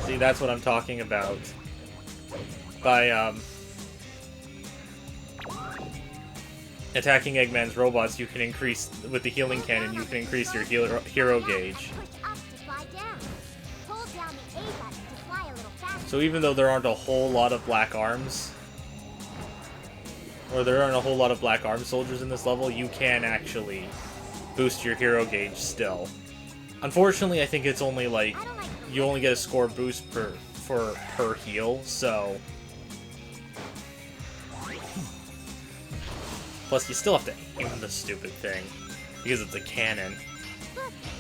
C: See, that's what I'm talking about. By, attacking Eggman's robots, you can increase, with the healing cannon, you can increase your hero gauge. So even though there aren't a whole lot of black arms, or there aren't a whole lot of black arm soldiers in this level, you can actually boost your hero gauge still. Unfortunately, I think it's only like, you only get a score boost per heal, so... Plus, you still have to aim the stupid thing, because it's a cannon,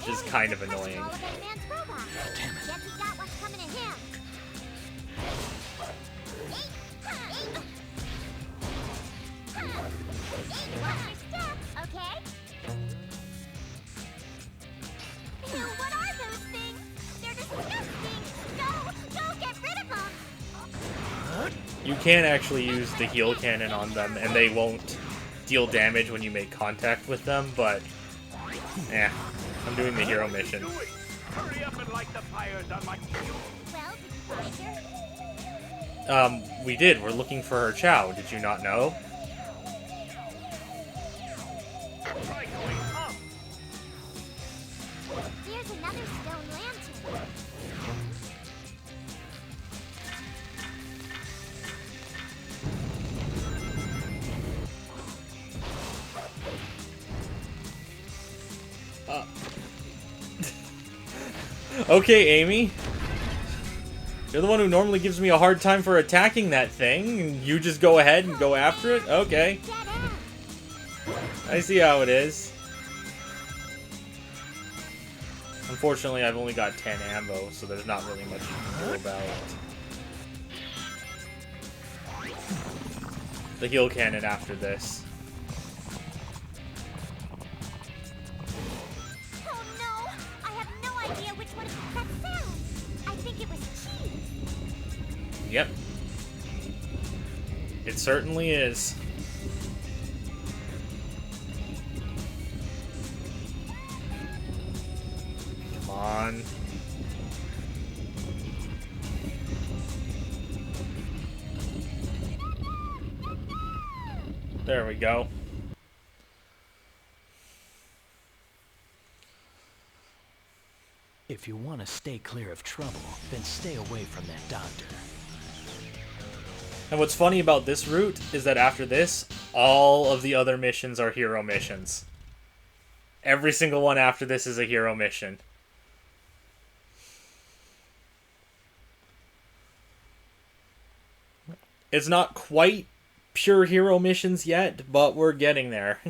C: which is kind of annoying.
I: What are those things? They're disgusting! Go get rid of them!
C: You can actually use the heal cannon on them, and they won't deal damage when you make contact with them, but... I'm doing the hero mission.
J: Hurry up and light the fires on my...
I: Well, did you find her?
C: We did. We're looking for her chow. Did you not know?
I: There's another stone lantern.
C: Okay, Amy. You're the one who normally gives me a hard time for attacking that thing, and you just go ahead and go after it? Okay. I see how it is. Unfortunately, I've only got 10 ammo, so there's not really much to do about the heal cannon after this.
I: Oh no! I have no idea which one is that sound. I think it was cheese.
C: Yep. It certainly is. Come on. There we go.
A: If you want to stay clear of trouble, then stay away from that doctor.
C: And what's funny about this route is that after this, all of the other missions are hero missions. Every single one after this is a hero mission. It's not quite pure hero missions yet, but we're getting there.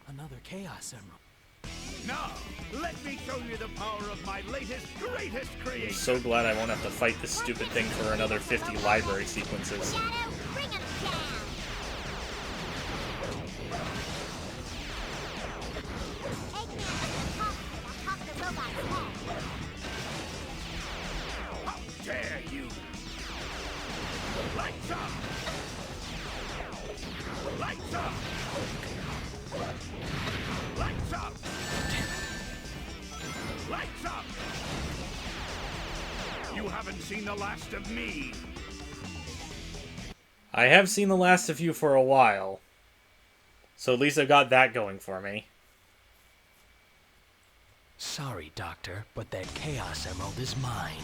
K: Another Chaos Emerald.
J: Now, let me show you the power of my latest, greatest
C: I'm
J: creation.
C: so glad I won't have to fight this stupid thing for another 50 library sequences.
I: Shadow, bring 'em down. Eggman, I'll pop the robot's head.
J: How dare you! Lights up! Lights up! Lights up! Lights up! You haven't seen the last of me!
C: I have seen the last of you for a while. So at least I got that going for me.
A: Sorry, Doctor, but that Chaos Emerald is mine.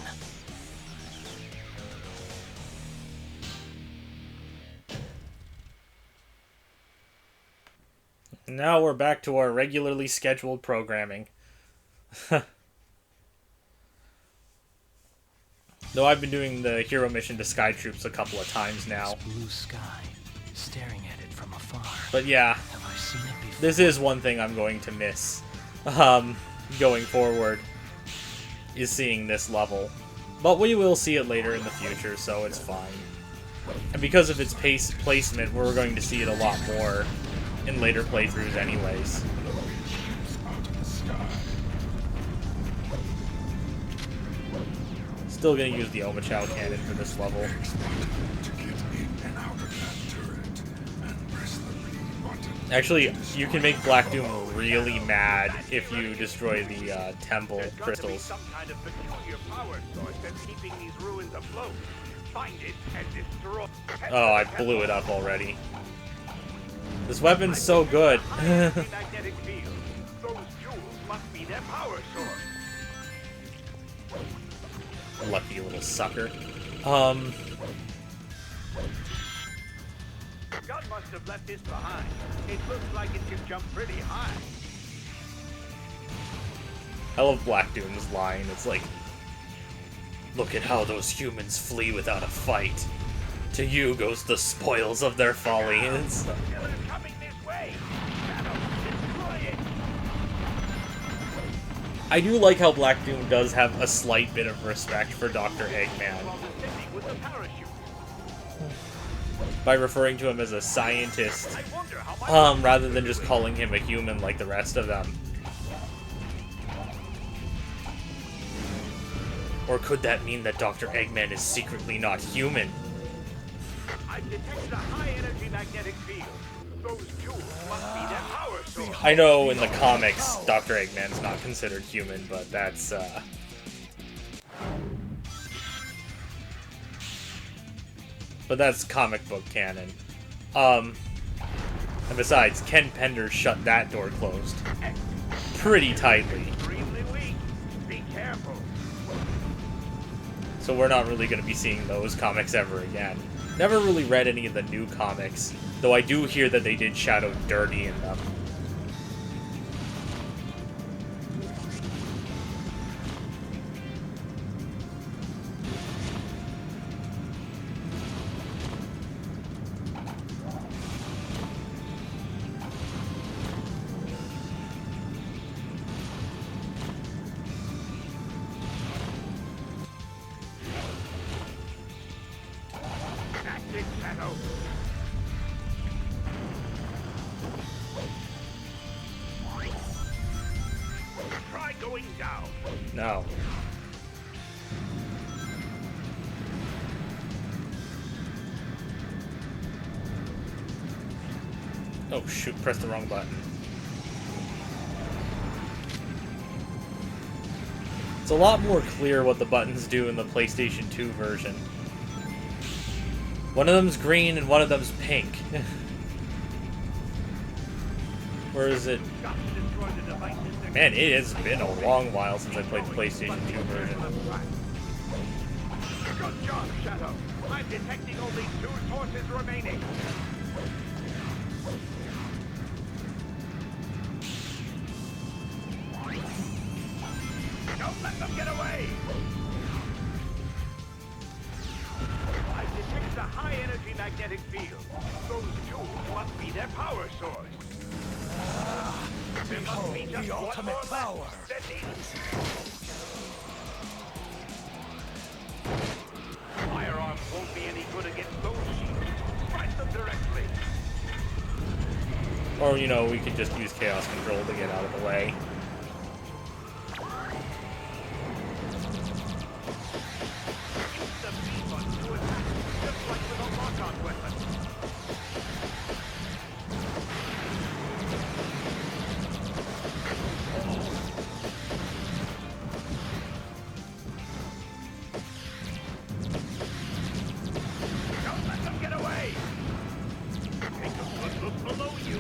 C: Now we're back to our regularly scheduled programming. Though I've been doing the hero mission to Sky Troops a couple of times now.
A: This blue sky, staring at it from afar.
C: But yeah,
A: Have I seen it before?
C: this is one thing I'm going to miss going forward, is seeing this level. But we will see it later in the future, so it's fine. And because of its placement, we're going to see it a lot more in later playthroughs anyways. Still gonna use the Omachow cannon for this level. Actually, you can make Black Doom really mad if you destroy the temple crystals.
J: Some kind of peculiar power source that's keeping these ruins afloat. Find it and destroy.
C: Oh, I blew it up already. This weapon's so good.
J: Magnetic field. Those jewels must be their power source.
C: Lucky little sucker.
J: God must have left this behind. It looks like it can jump pretty high.
C: I love Black Doom's line. It's like, look at how those humans flee without a fight. To you goes the spoils of their folly. It's,
J: Killer's coming this way. Shadow, destroy it.
C: I do like how Black Doom does have a slight bit of respect for Dr. Eggman
J: While descending with the parachute.
C: by referring to him as a scientist,
J: I wonder how much
C: rather than just calling him a human like the rest of them. Or could that mean that Dr. Eggman is secretly not human?
J: I've detected a high-energy magnetic field. Those jewels must be their power source.
C: I know in the comics, Dr. Eggman's not considered human, but that's, but that's comic book canon. And besides, Ken Penders shut that door closed pretty tightly.
J: Extremely weak. Be careful.
C: So we're not really going to be seeing those comics ever again. Never really read any of the new comics, though I do hear that they did Shadow dirty in them.
J: That's it, Shadow. Try going down.
C: No. Oh shoot, press the wrong button. It's a lot more clear what the buttons do in the PlayStation 2 version. One of them's green and one of them's pink. Where is it?
J: Got to destroy the devices that
C: Man, it has been a long while since I played the PlayStation 2 version.
J: Good job, Shadow. I'm detecting only 2 sources remaining. Don't let them get away! I detect a high-energy magnetic field. Those tubes must be their power source. There must be just
A: the
J: one
A: ultimate
J: more
A: power.
J: left that needs. Firearms won't be any good against those shields. Strike them directly.
C: Or, you know, we could just use Chaos Control to get out of the way.
J: Use the B button to attack, just like with a lock-on weapon. Don't let them get away! Take a good look below you.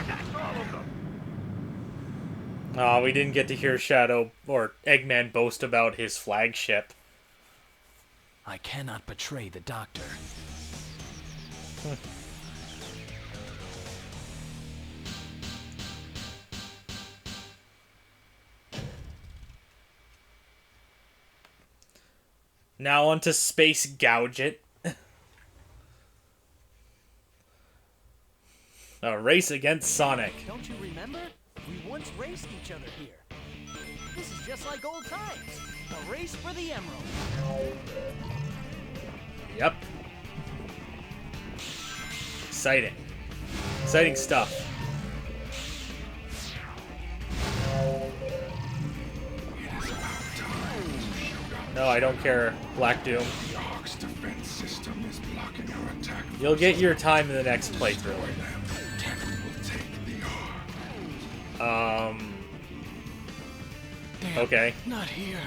J: That's all of them.
C: We didn't get to hear Shadow or Eggman boast about his flagship.
A: I cannot betray the doctor.
C: Now onto Space Gouget. A race against Sonic.
K: Don't you remember? We once raced each other here. This is just like old times. A race for the emerald.
C: Yep. Exciting. Exciting stuff. No, I don't care, Black Doom.
B: The Ark's defense system is blocking our attack.
C: You'll get your time in the next playthrough.
B: Temple will take the Ark.
C: Okay.
A: Not here.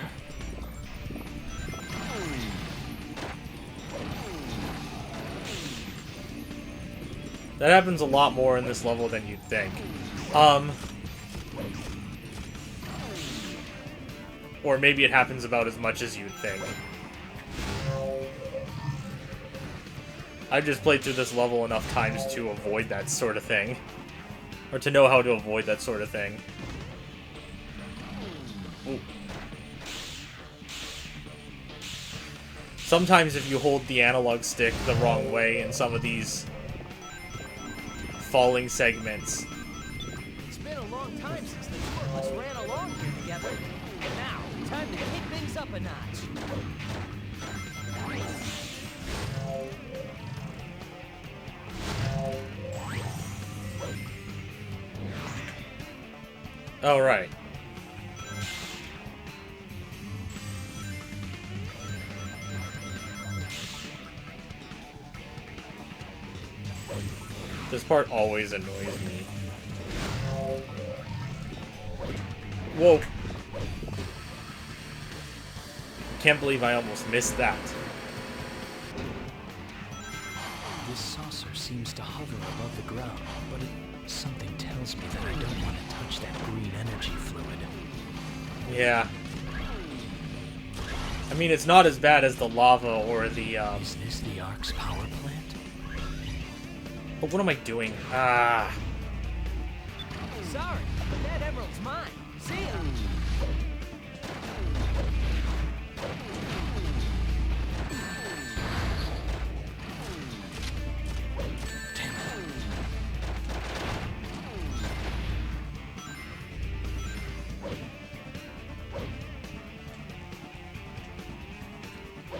C: That happens a lot more in this level than you'd think. Or maybe it happens about as much as you'd think. I've just played through this level enough times to avoid that sort of thing. Or to know how to avoid that sort of thing. Ooh. Sometimes if you hold the analog stick the wrong way in some of these falling segments.
K: It's been a long time since the two of us ran along here together. And now, time to kick things up a notch.
C: Oh, right. This part always annoys me. Whoa. Can't believe I almost missed that.
A: This saucer seems to hover above the ground, but something tells me that I don't want to touch that green energy fluid.
C: Yeah. I mean, it's not as bad as the lava or the,
A: Is this the Ark's power plant?
C: But what am I doing? Ah.
K: Sorry, but that emerald's mine. See ya.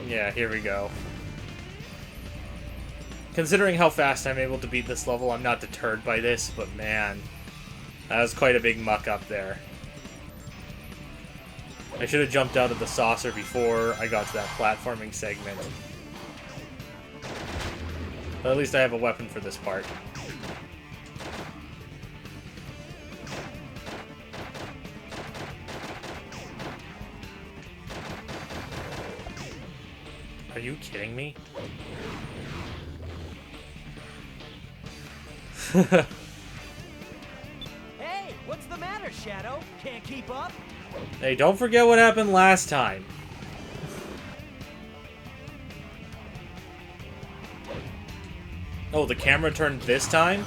C: Yeah, here we go. Considering how fast I'm able to beat this level, I'm not deterred by this, but man, that was quite a big muck up there. I should have jumped out of the saucer before I got to that platforming segment. But at least I have a weapon for this part. Are you kidding me?
K: Hey, what's the matter, Shadow? Can't keep up?
C: Hey, don't forget what happened last time. Oh, the camera turned this time?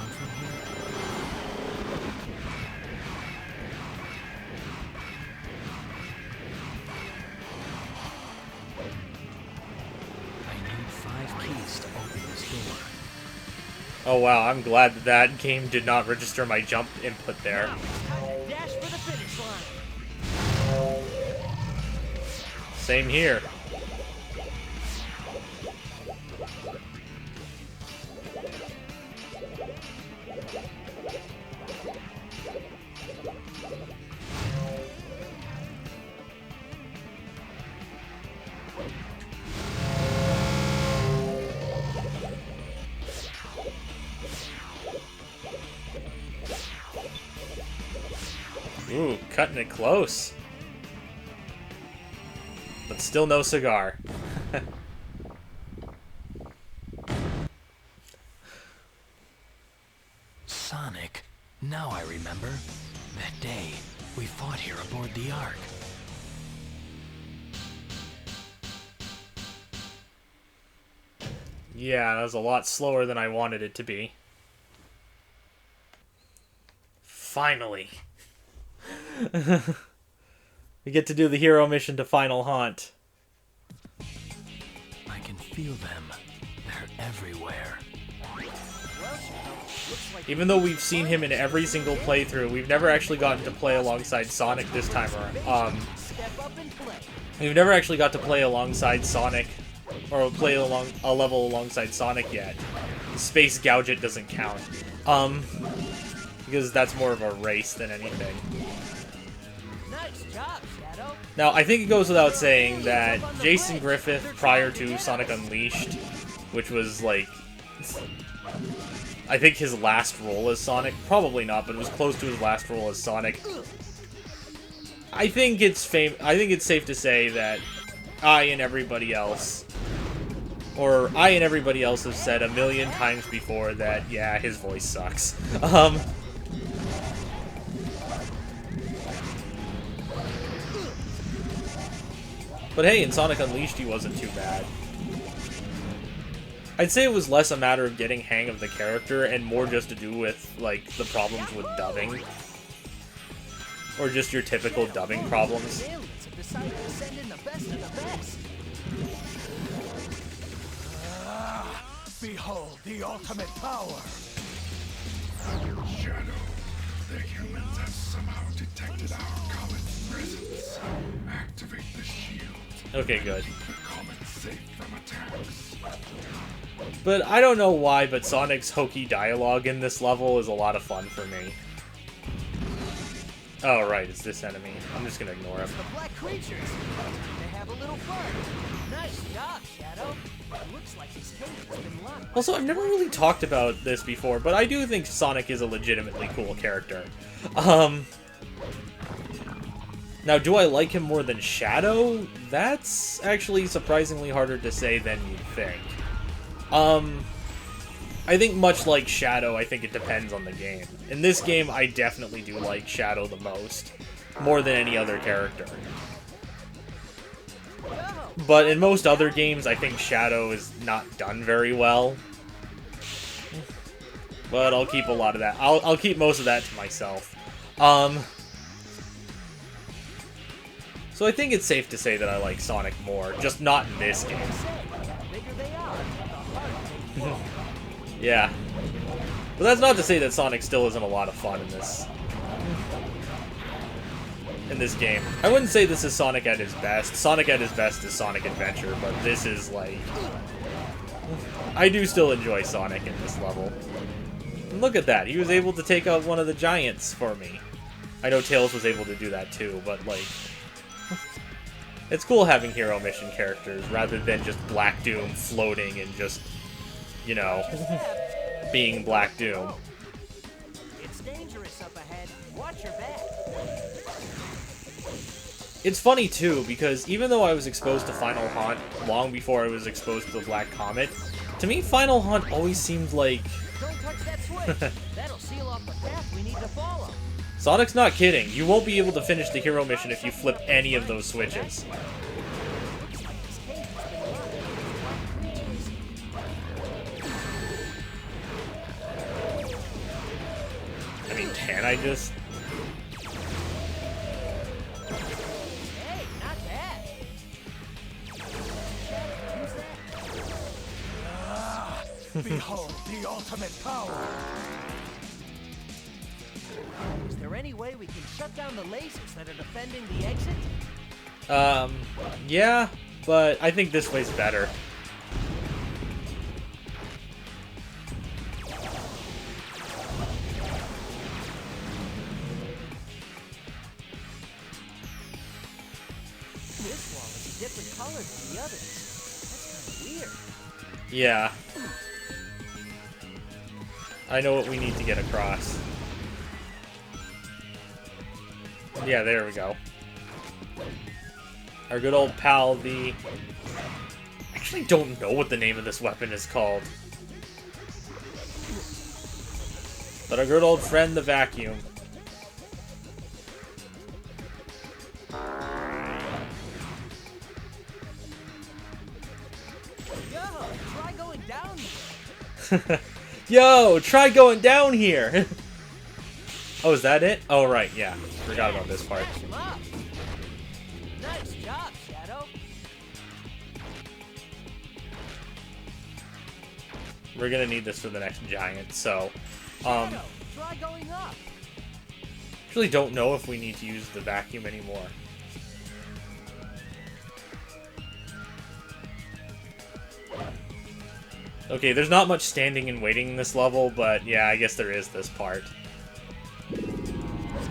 A: I need 5 keys to open this door.
C: Oh wow, I'm glad that that game did not register my jump input there.
K: Dash for the finish line.
C: Same here. Ooh, cutting it close. But still no cigar.
A: Sonic. Now I remember. That day, we fought here aboard the Ark.
C: Yeah, that was a lot slower than I wanted it to be. Finally. We get to do the hero mission to Final Haunt.
A: I can feel them. They're everywhere.
C: Even though we've seen him in every single playthrough, we've never actually gotten to play alongside Sonic this time around. We've never actually got to play alongside Sonic, or play along a level alongside Sonic yet. Space Gouget doesn't count. Because that's more of a race than anything.
K: Nice job, Shadow.
C: Now, I think it goes without saying that Jason Griffith, prior to Sonic Unleashed, which was, like, I think his last role as Sonic, probably not, but it was close to his last role as Sonic. I think it's safe to say that I and everybody else have said a million times before that, yeah, his voice sucks. But hey, in Sonic Unleashed, he wasn't too bad. I'd say it was less a matter of getting hang of the character and more just to do with, like, the problems with dubbing. Or just your typical dubbing problems.
J: Behold the ultimate power!
B: Shadow, the humans have somehow detected our comet's presence. Activate the shield.
C: Okay, good.
B: Keep the comet safe from attacks.
C: But I don't know why, but Sonic's hokey dialogue in this level is a lot of fun for me. Oh, right, it's this enemy. I'm just gonna ignore him.
K: The black creatures. They have a little fun. Nice job, Shadow. Looks like his cage has been locked.
C: Also, I've never really talked about this before, but I do think Sonic is a legitimately cool character. Now, do I like him more than Shadow? That's actually surprisingly harder to say than you'd think. I think much like Shadow, I think it depends on the game. In this game, I definitely do like Shadow the most, more than any other character. But in most other games, I think Shadow is not done very well. But I'll keep a lot of that. I'll keep most of that to myself. So I think it's safe to say that I like Sonic more, just not in this game. Yeah. But that's not to say that Sonic still isn't a lot of fun in this game. I wouldn't say this is Sonic at his best. Sonic at his best is Sonic Adventure, but this is like... I do still enjoy Sonic in this level. And look at that, he was able to take out one of the giants for me. I know Tails was able to do that too, but like... It's cool having hero mission characters rather than just Black Doom floating and just, you know, being Black Doom.
K: It's dangerous up ahead. Watch your back.
C: It's funny too, because even though I was exposed to Final Haunt long before I was exposed to the Black Comet, to me Final Haunt always seemed like...
K: Don't touch that switch. That'll seal off the path we need to follow.
C: Sonic's not kidding. You won't be able to finish the hero mission if you flip any of those switches. mean, can I just...
K: Hey, not bad. Who's that?
J: Behold the ultimate power!
K: Is there any way we can shut down the lasers that are defending the exit?
C: Yeah, but I think this way's better.
K: This wall is a different color than the others. That's kind of weird.
C: Yeah. I know what we need to get across. Yeah, there we go. Our good old pal, the... I actually don't know what the name of this weapon is called. But our good old friend, the vacuum.
K: Yo, try going down here.
C: Yo, try going down here! Oh, is that it? Oh, right, yeah. Forgot about this part.
K: Smash him up. Nice job, Shadow.
C: We're gonna need this for the next giant, so...
K: Shadow, try going up.
C: Actually don't know if we need to use the vacuum anymore. Okay, there's not much standing and waiting in this level, but yeah, I guess there is this part.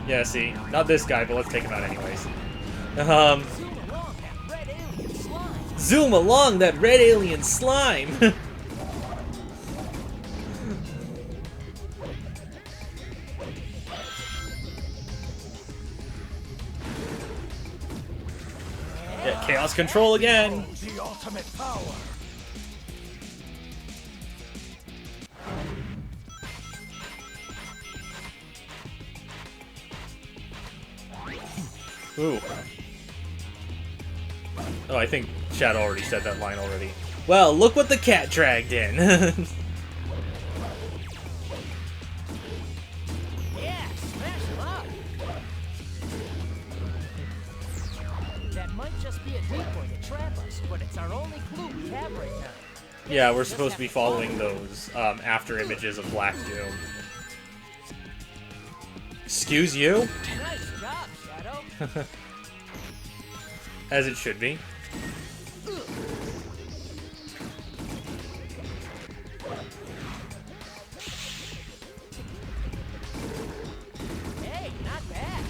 C: Yeah, see, not this guy, but let's take him out anyways. Zoom along that red alien slime! Yeah, chaos control again!
J: The ultimate power!
C: Ooh. Oh, I think Chad already said that line already. Well, look what the cat dragged in!
K: Yeah, smash him up. That might just be a decoy to trap us, but it's our only clue we have right now.
C: Yeah, we're supposed to be following those after images of Black Doom. Excuse you?
K: Nice job, Shadow.
C: As it should be.
K: Hey, not bad.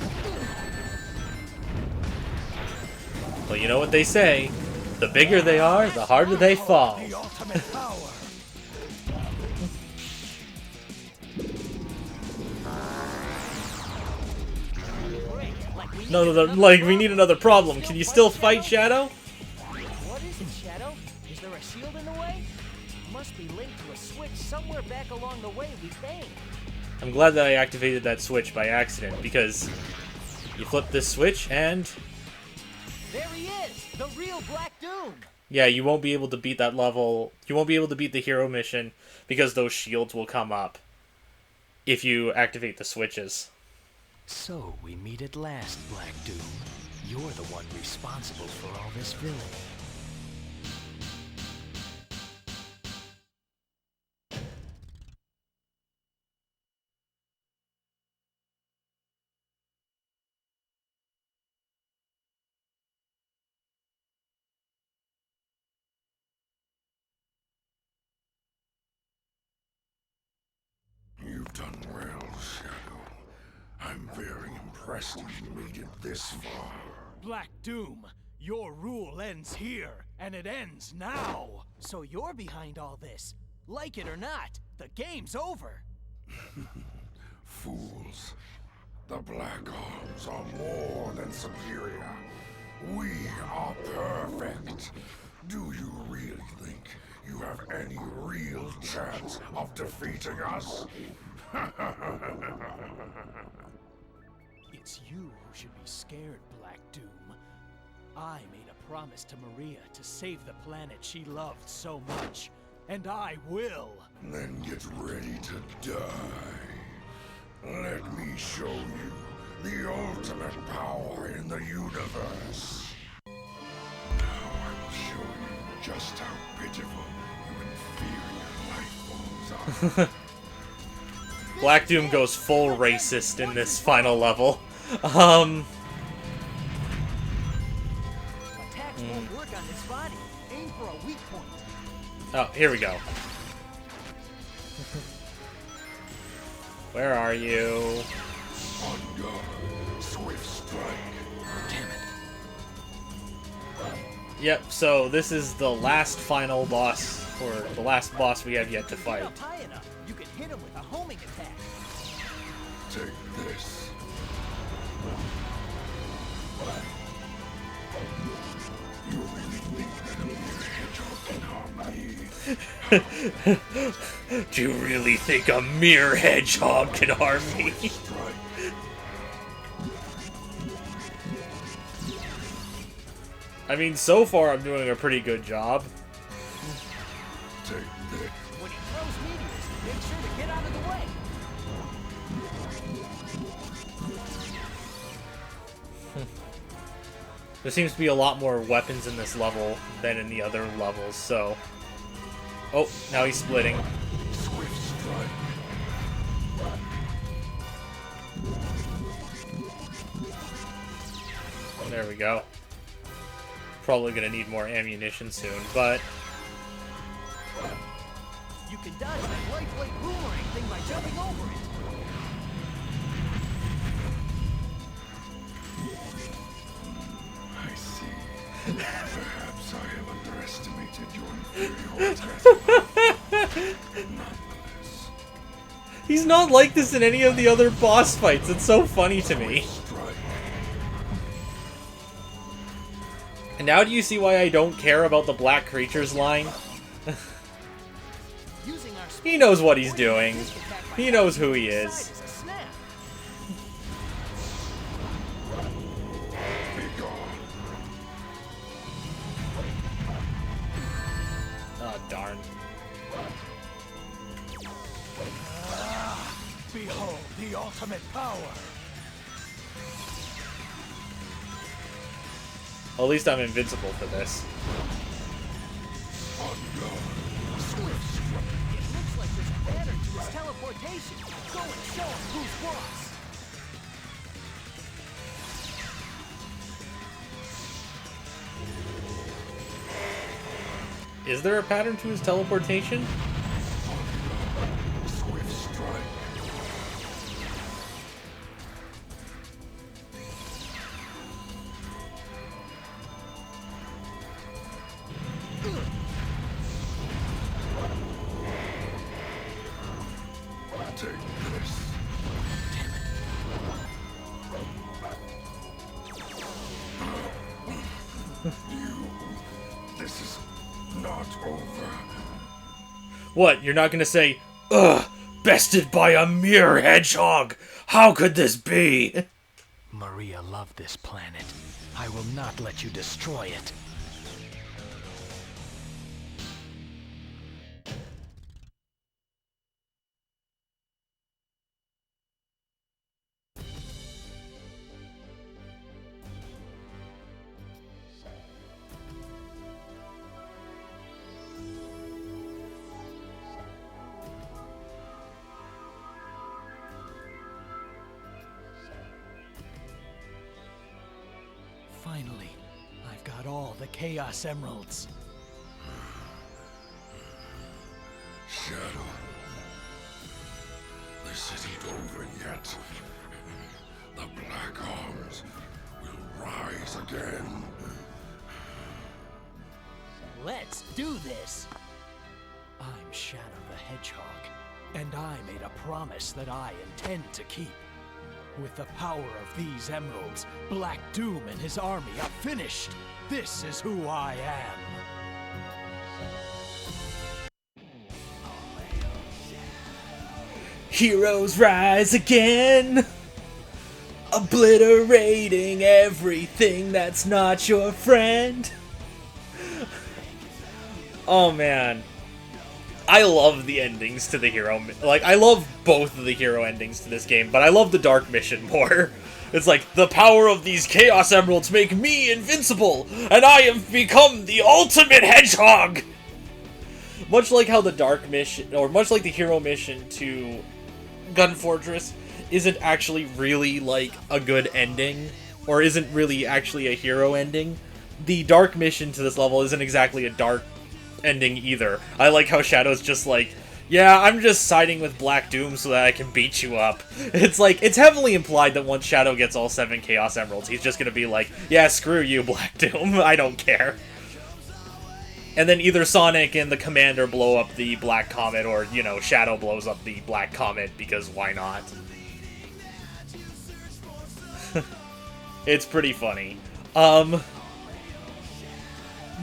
C: Well, you know what they say. The bigger they are, the harder they fall.
J: The ultimate power!
C: No, like, we need another problem. Can you still fight, Shadow?
K: What is it, Shadow? Is there a shield in the way? Must be linked to a switch somewhere back along the way we came.
C: I'm glad that I activated that switch by accident, because you flip this switch and...
K: There he is! The real Black Doom!
C: yeah, you won't be able to beat that level. You won't be able to beat the hero mission because those shields will come up if you activate the switches.
A: So we meet at last, Black Doom. You're the one responsible for all this villainy.
B: You've done well, Shadow. I'm very impressed you made it this far.
J: Black Doom, your rule ends here, and it ends now!
K: So you're behind all this. Like it or not, the game's over.
B: Fools. The Black Arms are more than superior. We are perfect. Do you really think you have any real chance of defeating us?
K: It's you who should be scared, Black Doom. I made a promise to Maria to save the planet she loved so much, and I will.
B: Then get ready to die. Let me show you the ultimate power in the universe. Now I will show you just how pitiful you inferior life forms are.
C: Black Doom goes full racist in this final level.
K: Attacks won't work on his body. Aim for a weak point.
C: Oh, here we go. Where are you?
B: On guard, swift strike.
A: Damn it.
C: Yep, so this is the last final boss, or the last boss we have yet to
K: Get
C: fight.
K: up high enough. You can hit him with a homing attack.
B: Take this. You really think that a mere hedgehog can harm me?
C: Do you really think a mere hedgehog can harm me?
B: Strike.
C: I mean, so far I'm doing a pretty good job.
B: Take this.
K: When he throws meteors, make sure to get out of the way.
C: There seems to be a lot more weapons in this level than in the other levels, so... Oh, now he's splitting.
B: Swift strike.
C: There we go. Probably gonna need more ammunition soon, but...
K: You can dodge that lightweight boomerang thing by jumping over it.
B: I see. Perhaps I have underestimated your inferior task. Nonetheless,
C: He's not like this in any of the other boss fights. It's so funny to me.
B: strike.
C: And now do you see why I don't care about the black creatures line?
K: Using our
C: He knows what he's doing. He knows who he is.
K: side is a snap.
B: Be gone.
C: Oh, darn.
K: Behold the ultimate power.
C: Well, at least I'm invincible for this.
B: On guard.
K: Swift strike. It looks like there's a pattern to his teleportation. Go and show him who's boss.
C: Is there a pattern to his teleportation?
B: Swift strike. Take this. This is not over.
C: What, you're not gonna say, ugh, bested by a mere hedgehog? How could this be?
A: Maria loved this planet. I will not let you destroy it. Finally, I've got all the Chaos Emeralds.
B: Shadow. This isn't over yet. The Black Arms will rise again.
K: Let's do this.
A: I'm Shadow the Hedgehog, and I made a promise that I intend to keep. With the power of these emeralds, Black Doom and his army are finished. This is who I am.
C: Heroes rise again, obliterating everything that's not your friend. Oh man. I love the endings to the hero. Like, I love both of the hero endings to this game, but I love the Dark Mission more. It's like, the power of these Chaos Emeralds make me invincible, and I have become the ultimate Hedgehog! Much like how the Dark Mission, or much like the hero mission to Gun Fortress, isn't actually really, like, a good ending, or isn't really actually a hero ending, the Dark Mission to this level isn't exactly a dark ending either. I like how Shadow's just like, yeah, I'm just siding with Black Doom so that I can beat you up. It's like, it's heavily implied that once Shadow gets all 7 Chaos Emeralds, he's just gonna be like, yeah, screw you, Black Doom, I don't care. And then either Sonic and the Commander blow up the Black Comet, or, you know, Shadow blows up the Black Comet, because why not? It's pretty funny. Though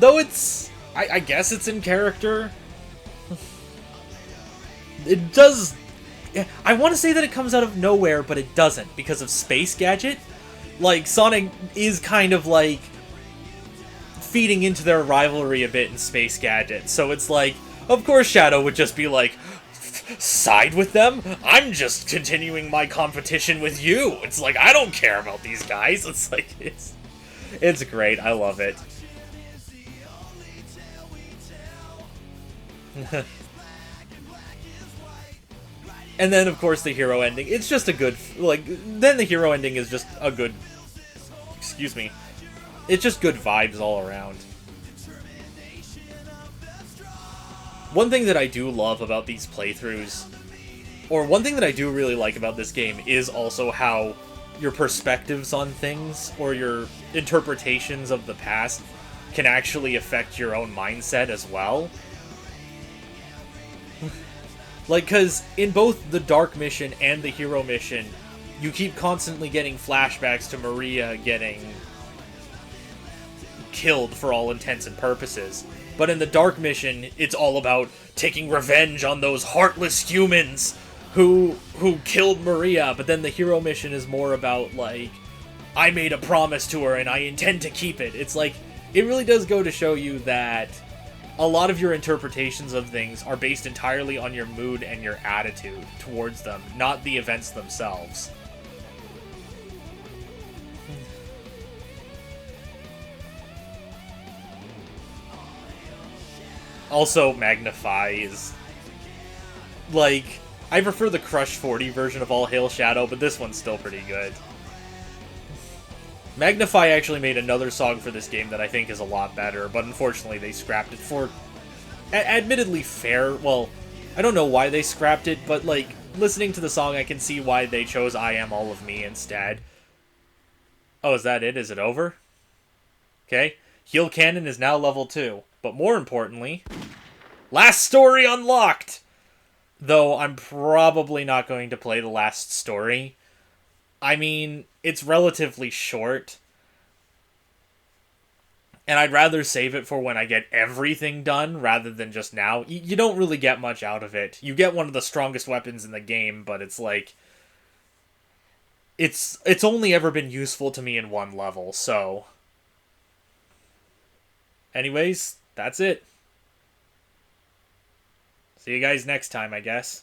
C: it's... I guess it's in character. It does... I want to say that it comes out of nowhere, but it doesn't, because of Space Gadget. Like, Sonic is kind of, like, feeding into their rivalry a bit in Space Gadget. So it's like, of course Shadow would just be like, side with them? I'm just continuing my competition with you. It's like, I don't care about these guys. It's like, it's great. I love it. And then, of course, the hero ending. It's just a good, like, then the hero ending is just a good, excuse me, it's just good vibes all around. One thing that I do love about these playthroughs, or one thing that I do really like about this game, is also how your perspectives on things, or your interpretations of the past, can actually affect your own mindset as well. Like, because in both the Dark Mission and the Hero Mission, you keep constantly getting flashbacks to Maria getting killed for all intents and purposes. But in the Dark Mission, it's all about taking revenge on those heartless humans who killed Maria. But then the Hero Mission is more about, like, I made a promise to her and I intend to keep it. It's like, it really does go to show you that a lot of your interpretations of things are based entirely on your mood and your attitude towards them, not the events themselves. Also, Magnify is, like, I prefer the Crush 40 version of All Hail Shadow, but this one's still pretty good. Magnify actually made another song for this game that I think is a lot better, but unfortunately they scrapped it for, admittedly fair, well, I don't know why they scrapped it, but, like, listening to the song I can see why they chose I Am All of Me instead. Oh, is that it? Is it over? Okay. Heal Cannon is now level 2, but more importantly, last story unlocked! Though I'm probably not going to play the last story. I mean, it's relatively short, and I'd rather save it for when I get everything done rather than just now. You don't really get much out of it. You get one of the strongest weapons in the game, but it's like, it's only ever been useful to me in one level, so. Anyways, that's it. See you guys next time, I guess.